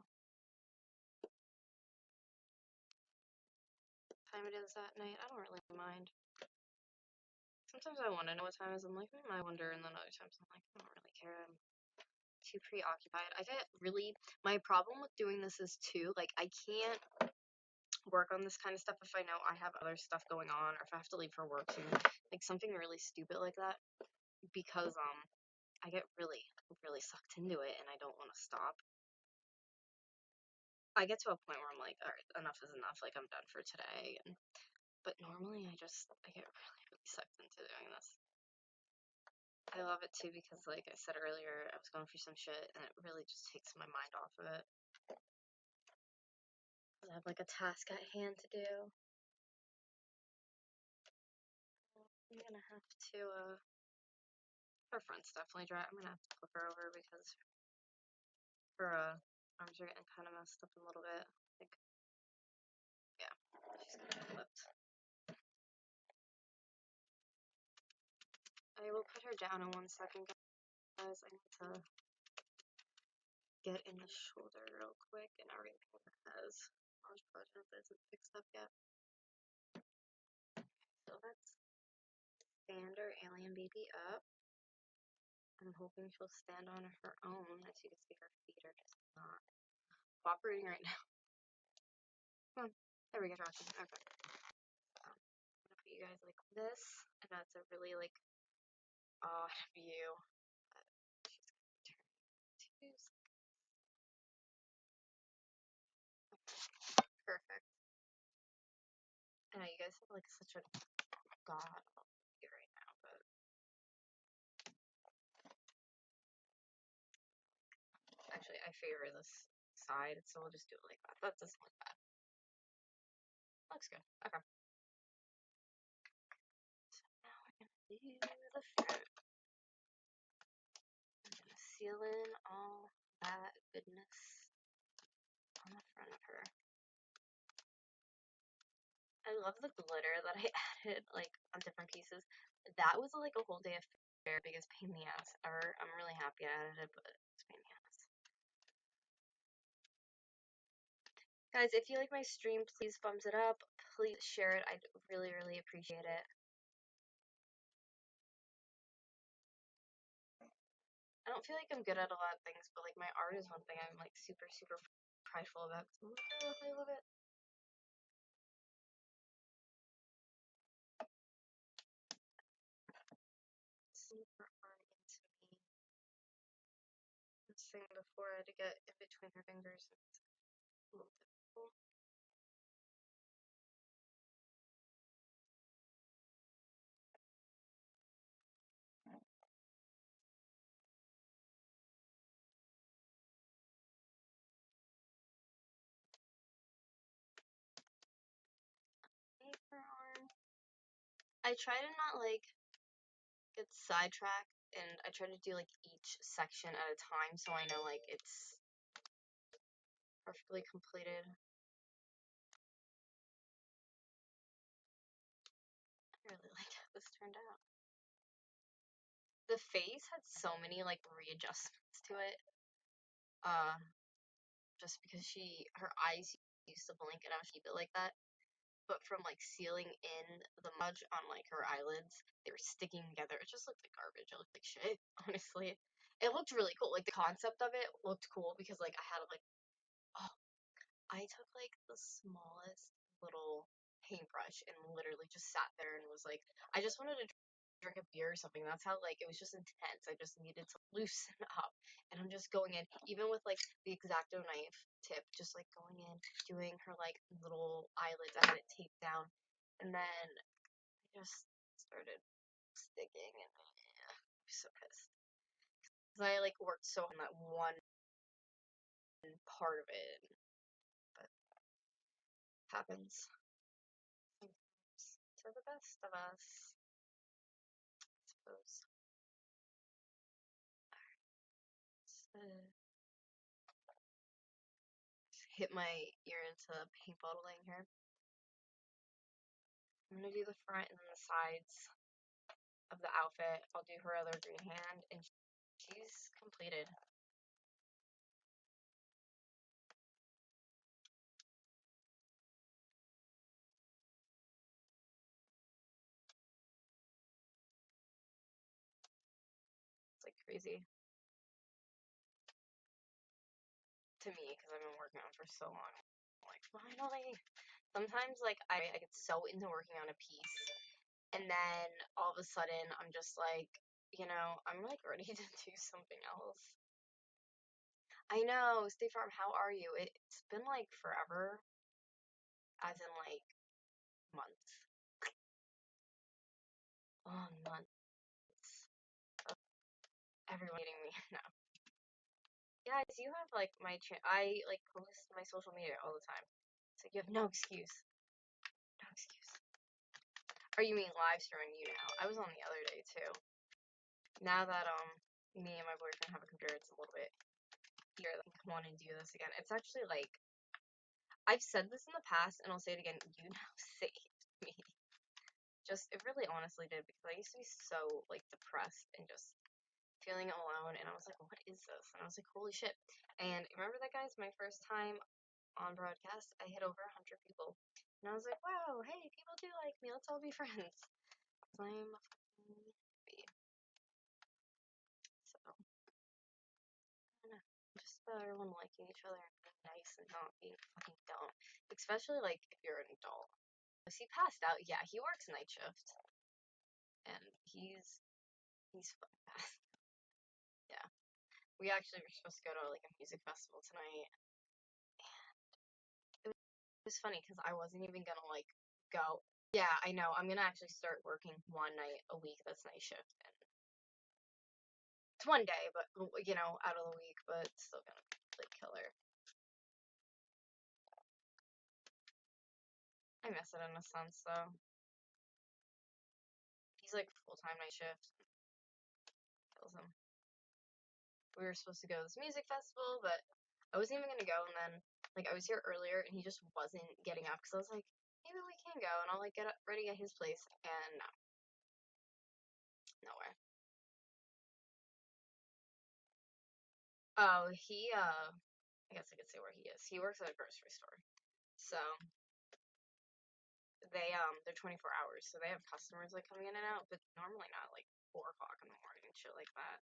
what time it is that night, I don't really mind. Sometimes I want to know what time it is. I'm like, I wonder, and then other times I'm like, I don't really care. I'm too preoccupied. I get really, my problem with doing this is too, like, I can't work on this kind of stuff if I know I have other stuff going on, or if I have to leave for work soon, like something really stupid like that, because I get really, really sucked into it and I don't want to stop. I get to a point where I'm like, alright, enough is enough, like I'm done for today, but normally I get really, really sucked into doing this. I love it too because, like I said earlier, I was going through some shit and it really just takes my mind off of it. I have like a task at hand to do. I'm gonna have to, her front's definitely dry. I'm gonna have to flip her over because her arms are getting kind of messed up a little bit. Like, yeah, she's gonna get flipped. I will put her down in 1 second, guys. I need to get in the shoulder real quick and everything has large pressure that isn't fixed up yet. So let's stand our alien baby up. I'm hoping she'll stand on her own. As you can see, her feet are just not cooperating right now. Come on. There we go, Rocky. Okay. So, I'm gonna put you guys like this. I know it's a really like odd view, but she's gonna be turning 2 seconds. Okay. Perfect. I know you guys have like such a god view right now, but actually I favor this side, so we'll just do it like that. That doesn't look bad. Looks good. Okay. So now we're gonna do the front. I'm gonna seal in all that goodness on the front of her. I love the glitter that I added like on different pieces. That was like a whole day affair, biggest pain in the ass ever. I'm really happy I added it, but it's pain in the ass. Guys, if you like my stream, please thumbs it up. Please share it. I'd really, really appreciate it. I don't feel like I'm good at a lot of things, but like my art is one thing I'm like super, super prideful about. I'm like, oh, I love it. Super arm into me. I was saying before I had to get in between her fingers. It's a little difficult. Her arm. I try to not like get sidetracked, and I try to do like each section at a time so I know like it's perfectly completed. I really like how this turned out. The face had so many like readjustments to it. Just because her eyes used to blink and I would keep it like that. But from like sealing in the smudge on like her eyelids, they were sticking together. It just looked like garbage. It looked like shit, honestly. It looked really cool. Like the concept of it looked cool because like I had like, oh, I took like the smallest little paintbrush and literally just sat there and was like, I just wanted to drink a beer or something. That's how like it was just intense. I just needed to loosen up, and I'm just going in, even with like the X-Acto knife tip, just like going in, doing her like little eyelids. I had it taped down, and then I just started sticking, and yeah, I'm so pissed because I like worked so on that one part of it, but happens sometimes to the best of us, I suppose. So, hit my ear into paint bottling here. I'm gonna do the front and then the sides of the outfit. I'll do her other green hand, and she's completed. It's like crazy to me because I've been working on it for so long. I'm like, finally. Sometimes like I get so into working on a piece, and then all of a sudden I'm just like, I'm like ready to do something else. I know, State Farm, how are you? It's been like forever, as in like months. Long months of everyone hating me. No. Guys, you have like I like post my social media all the time. So you have no excuse. No excuse. Or you mean live streaming YouNow? I was on the other day too. Now that me and my boyfriend have a computer, it's a little bit easier to come on and do this again. It's actually like I've said this in the past and I'll say it again, YouNow saved me. Just it really honestly did, because I used to be so like depressed and just feeling alone, and I was like, what is this? And I was like, holy shit. And remember that, guys? My first time on broadcast, I hit over 100 people. And I was like, wow, hey, people do like me. Let's all be friends. I'm happy. So, I don't know. Just about everyone liking each other and being nice and not being fucking dumb. Especially, like, if you're an adult. Was he passed out? Yeah, he works night shift. And he's fucking fast. Yeah. We actually were supposed to go to, like, a music festival tonight. It was funny because I wasn't even gonna, like, go. Yeah, I know. I'm gonna actually start working one night a week that's night shift. And it's one day, but, you know, out of the week, but it's still gonna be, like, killer. I miss it in a sense, though. He's, like, full-time night shift. Kills him. We were supposed to go to this music festival, but I wasn't even gonna go, and then, like, I was here earlier, and he just wasn't getting up, because I was like, maybe we can go, and I'll, like, get up, ready at his place, and no. Nowhere. Oh, I guess I could say where he is. He works at a grocery store. So, they're 24 hours, so they have customers, like, coming in and out, but normally not, like, 4 o'clock in the morning and shit like that.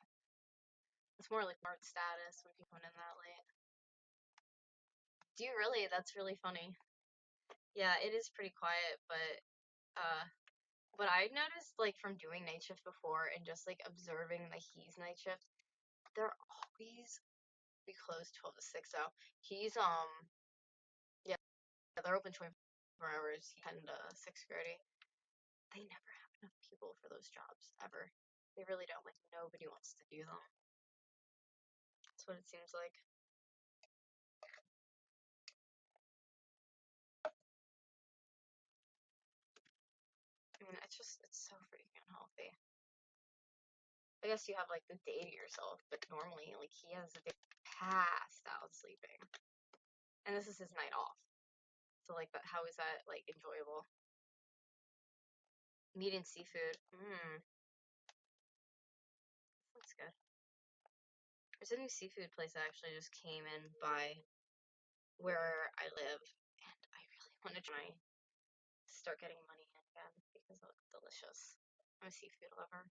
It's more like Mart status when people come in that late. Do you really? That's really funny. Yeah, it is pretty quiet, but, what I've noticed, like, from doing night shift before and just, like, observing that he's night shift, they're always, we close 12 to 6, so he's, yeah, they're open 24 hours, 10 to 6:30. They never have enough people for those jobs, ever. They really don't. Like, nobody wants to do them. That's what it seems like. I mean, it's so freaking unhealthy. I guess you have, like, the day to yourself, but normally, like, he has the day passed out sleeping. And this is his night off. So, like, how is that, like, enjoyable? Meat and seafood. That's good. There's a new seafood place that actually just came in by where I live, and I really want to try start getting money in again because it looks delicious. I'm a seafood lover.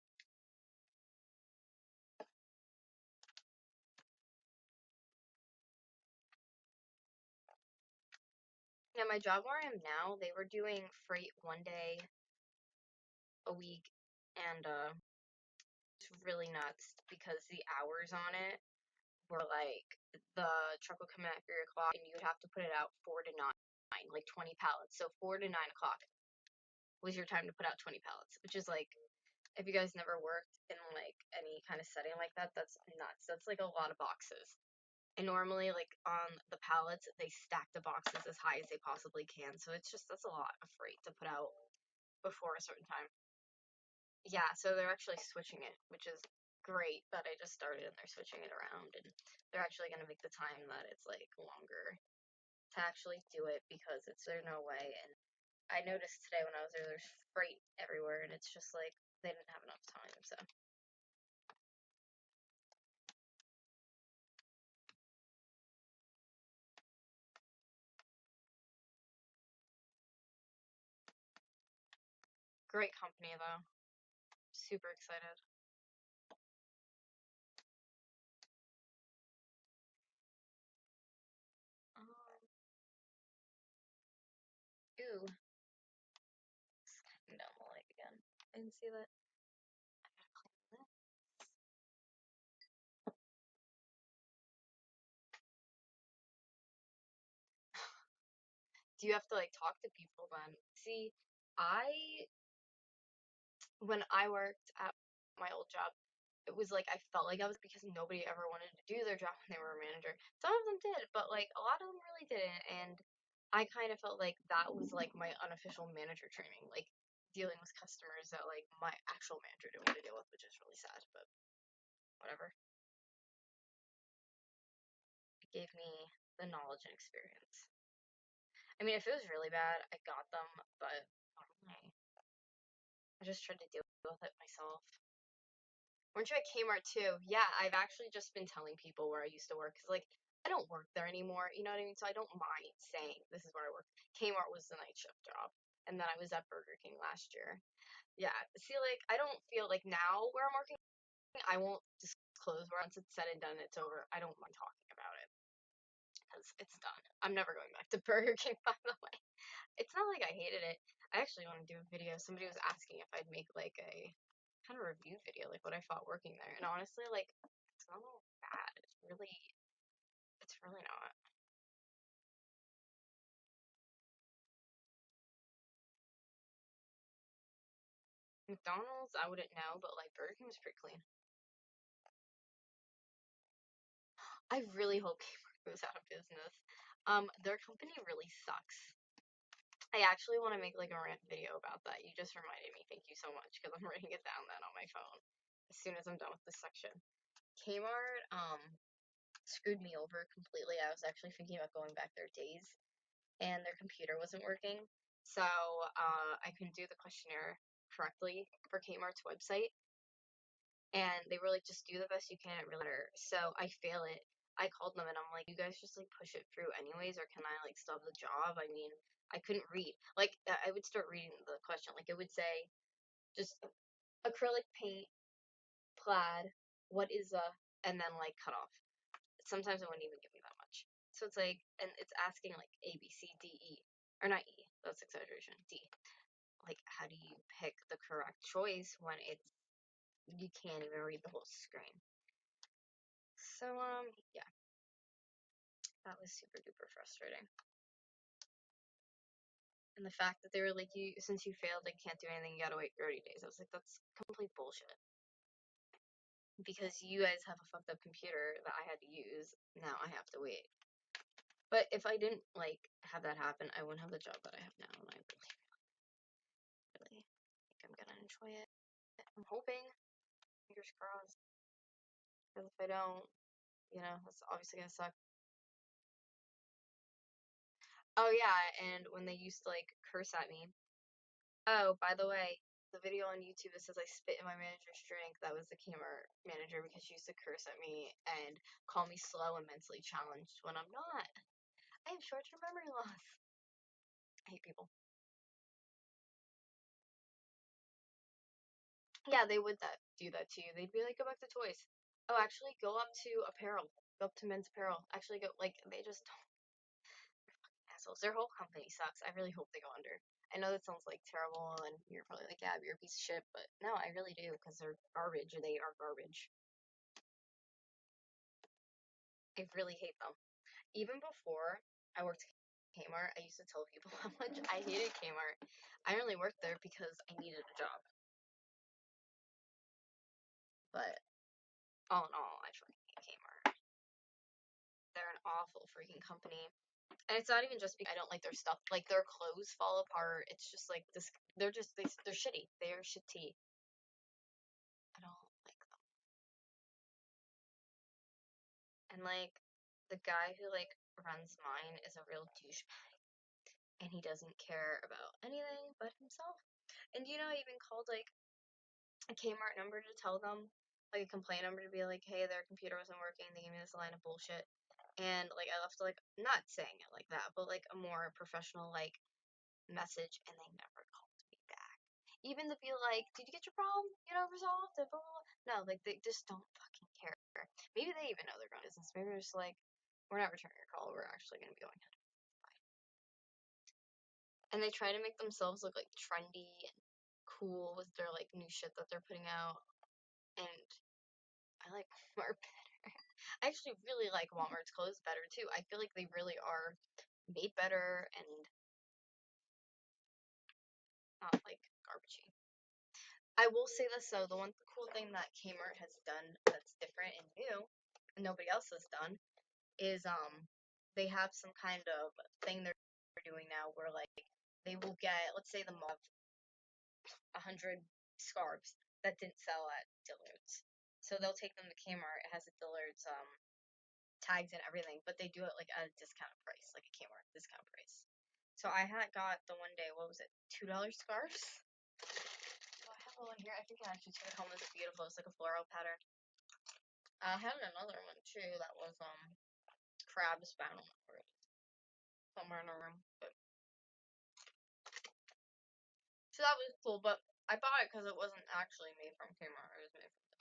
Yeah, my job where I am now, they were doing freight one day a week, and it's really nuts because the hours on it were like the truck would come in at 3 o'clock, and you would have to put it out 4 to 9, like 20 pallets. So 4 to 9 o'clock was your time to put out 20 pallets, which is like, if you guys never worked in like any kind of setting like that, that's nuts. That's like a lot of boxes. And normally, like, on the pallets, they stack the boxes as high as they possibly can. So it's just, that's a lot of freight to put out before a certain time. Yeah, so they're actually switching it, which is great that I just started and they're switching it around. And they're actually going to make the time that it's, like, longer to actually do it because there's no way. And I noticed today when I was there, there's freight everywhere, and it's just like they didn't have enough time, so. Great company, though. Super excited. Ooh. Down the leg again. I didn't see that. I gotta clean this. Do you have to like talk to people then? See, I when I worked at my old job, it was like I felt like I was because nobody ever wanted to do their job when they were a manager. Some of them did, but like a lot of them really didn't, and I kind of felt like that was like my unofficial manager training, like dealing with customers that like my actual manager didn't want to deal with, which is really sad, but whatever. It gave me the knowledge and experience. I mean, if it was really bad, I got them, but normally I just tried to deal with it myself. Weren't you at Kmart too? Yeah, I've actually just been telling people where I used to work because, like, I don't work there anymore. You know what I mean? So I don't mind saying this is where I work. Kmart was the night shift job, and then I was at Burger King last year. Yeah. See, like, I don't feel like now where I'm working, I won't disclose where once it's said and done, it's over. I don't mind talking about it because it's done. I'm never going back to Burger King, by the way. It's not like I hated it. I actually want to do a video. Somebody was asking if I'd make like a kind of review video, like what I thought working there. And honestly, like it's not all bad. It's really not. McDonald's, I wouldn't know, but like Burger King was pretty clean. I really hope Kmart goes out of business. Their company really sucks. I actually want to make like a rant video about that. You just reminded me. Thank you so much because I'm writing it down then on my phone as soon as I'm done with this section. Kmart, screwed me over completely. I was actually thinking about going back there days, and their computer wasn't working, so I couldn't do the questionnaire correctly for Kmart's website, and they were like, just do the best you can, it really matter. So I fail it. I called them and I'm like, you guys just like push it through anyways, or can I like stop the job? I mean, I couldn't read. Like, I would start reading the question. Like, it would say, just acrylic paint, plaid, what is a, and then like cut off. Sometimes it wouldn't even give me that much. So it's like, and it's asking like A, B, C, D, E, or not E, that's exaggeration, D. Like, how do you pick the correct choice when you can't even read the whole screen? So, yeah, that was super duper frustrating. And the fact that they were like, since you failed and can't do anything, you gotta wait 30 days. I was like, that's complete bullshit. Because you guys have a fucked up computer that I had to use, now I have to wait. But if I didn't like have that happen, I wouldn't have the job that I have now, and I really think I'm gonna enjoy it. I'm hoping, fingers crossed. Because if I don't, that's obviously gonna suck. Oh yeah, and when they used to like curse at me. Oh, by the way, the video on YouTube that says I spit in my manager's drink, that was the Kmart manager because she used to curse at me and call me slow and mentally challenged when I'm not. I have short-term memory loss. I hate people. Yeah, they would do that to you. They'd be like, go back to toys. Oh, actually, go up to apparel. Go up to men's apparel. Actually, go, like, they just don't. Assholes. Their whole company sucks. I really hope they go under. I know that sounds like terrible, and you're probably like, yeah, you're a piece of shit, but no, I really do, because they're garbage. They are garbage. I really hate them. Even before I worked at Kmart, I used to tell people how much I hated Kmart. I only worked there because I needed a job. But all in all, I fucking hate Kmart. They're an awful freaking company. And it's not even just because I don't like their stuff. Like, their clothes fall apart. It's just like this. They're shitty. They're shitty. I don't like them. And like, the guy who like runs mine is a real douchebag, and he doesn't care about anything but himself. And I even called like a Kmart number to tell them, like a complaint number to be like, hey, their computer wasn't working. They gave me this line of bullshit. And like, I left like, not saying it like that, but like a more professional like message, and they never called me back. Even to be like, did you get your problem, resolved? And blah, blah, blah. No, like, they just don't fucking care. Maybe they even know they're going business. Maybe they're just like, we're not returning your call. We're actually going to be going ahead. And they try to make themselves look like trendy and cool with their like new shit that they're putting out. And I like Walmart better. I actually really like Walmart's clothes better too. I feel like they really are made better and not like garbagey. I will say this though, the one cool thing that Kmart has done that's different and new, and nobody else has done, is they have some kind of thing they're doing now where like they will get, let's say the mall have 100 scarves that didn't sell at Dillard's. So they'll take them to Kmart. It has a Dillard's tags and everything, but they do it like at a discounted price, like a Kmart discount price. So I had got the one day, what was it, $2 scarves? Oh, here, I think I actually took it home. It's beautiful. It's like a floral pattern. I had another one too that was crabs, but I don't know where it is. Somewhere in a room. But so that was cool, but I bought it because it wasn't actually made from Kmart. It was made from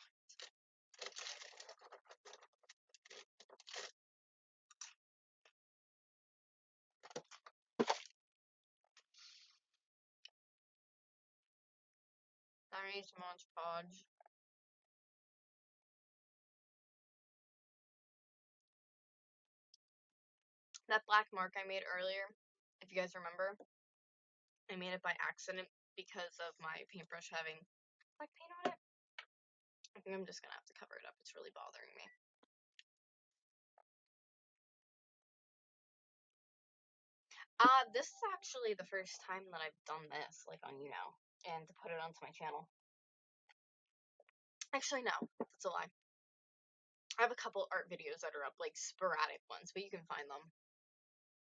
Chinese Mod Podge. That black mark I made earlier, if you guys remember, I made it by accident because of my paintbrush having black paint on it. I think I'm just gonna have to cover it up. It's really bothering me. This is actually the first time that I've done this, like on YouNow, and to put it onto my channel. Actually, no, that's a lie. I have a couple art videos that are up, like sporadic ones, but you can find them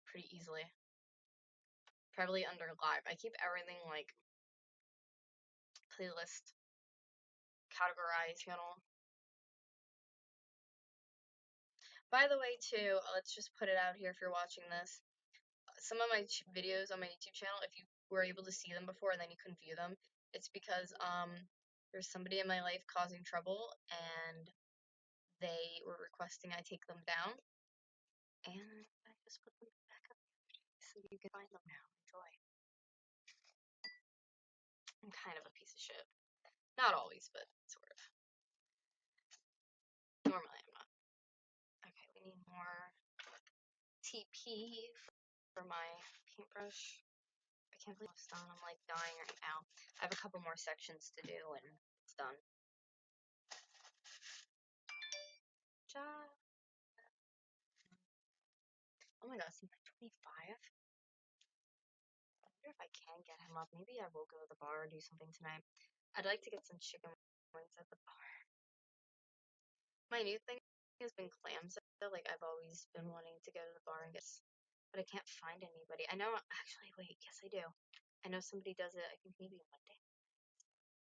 pretty easily. Probably under live. I keep everything like playlist categorized channel. By the way, too, let's just put it out here if you're watching this. Some of my videos on my YouTube channel, if you were able to see them before and then you couldn't view them, it's because there's somebody in my life causing trouble and they were requesting I take them down, and I just put them back up so you can find them now. Enjoy. I'm kind of a piece of shit. Not always, but sort of. Normally I'm not. Okay, we need more TP for my paintbrush. I can't believe it's done. I'm like dying right now. I have a couple more sections to do and it's done. Oh my god, it's 25? I wonder if I can get him up. Maybe I will go to the bar or do something tonight. I'd like to get some chicken wings at the bar. My new thing has been clams. Like, I've always been wanting to go to the bar and get, but I can't find anybody. I know, actually, wait, yes I do. I know somebody does it, I think maybe Monday.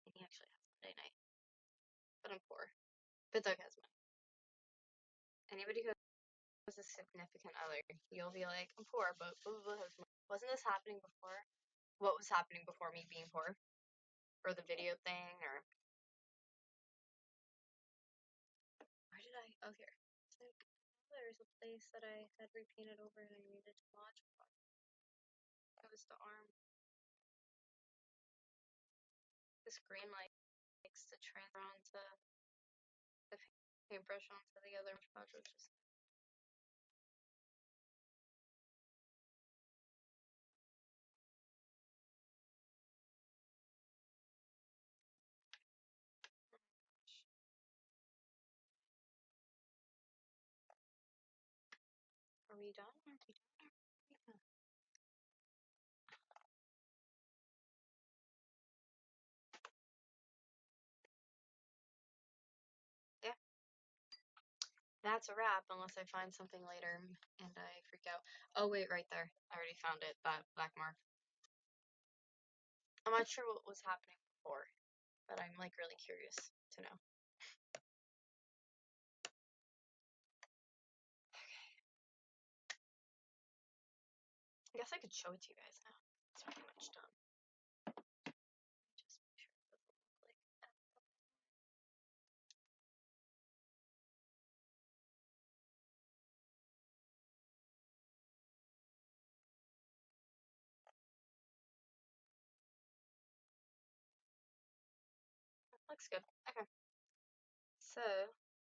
And he actually has Monday night. But I'm poor. But Doug has money. Anybody who has a significant other, you'll be like, I'm poor, but blah, blah, blah has money. Wasn't this happening before? What was happening before me being poor? Or the video thing, or where did I? Oh, here. It's like, there's a place that I had repainted over and I needed to Mod Podge. It was the arm. This green likes to transfer onto the paintbrush onto the other Mod Podge, which is Are we done? Are we done? Are we done? Yeah. That's a wrap, unless I find something later and I freak out. Oh, wait, right there. I already found it, that black mark. I'm not sure what was happening before, but I'm, like, really curious to know. Okay. I guess I could show it to you guys now. It's pretty much done. Just make sure it doesn't look like that. Looks good. Okay. So,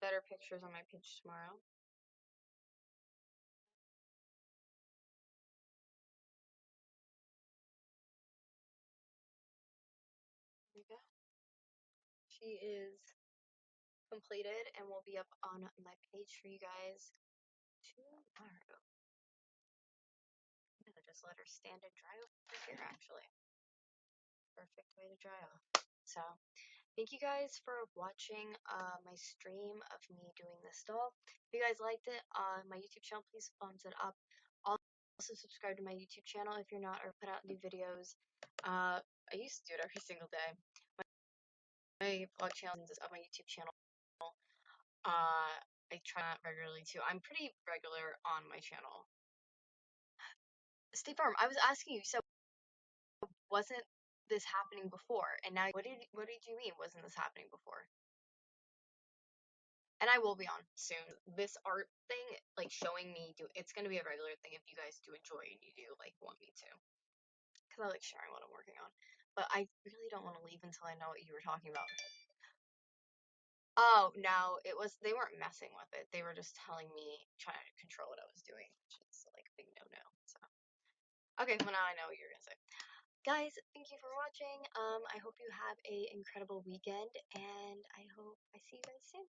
better pictures on my page tomorrow. There you go. She is completed and will be up on my page for you guys tomorrow. I'm gonna just let her stand and dry over here, actually. Perfect way to dry off. So, thank you guys for watching my stream of me doing this doll. If you guys liked it, my YouTube channel, please thumbs it up. Also subscribe to my YouTube channel if you're not, or put out new videos. I used to do it every single day. my vlog channel of my YouTube channel. I try that regularly too. I'm pretty regular on my channel. State Farm, I was asking you, so wasn't this happening before? And now what did you mean wasn't this happening before? And I will be on soon. This art thing, like showing me it's gonna be a regular thing if you guys do enjoy and you do like want me to. Because I like sharing what I'm working on. But I really don't want to leave until I know what you were talking about. Oh no, they weren't messing with it. They were just telling me trying to control what I was doing, which is like a big no-no. So okay, well now I know what you're gonna say. Guys, thank you for watching. I hope you have a incredible weekend and I hope I see you guys soon.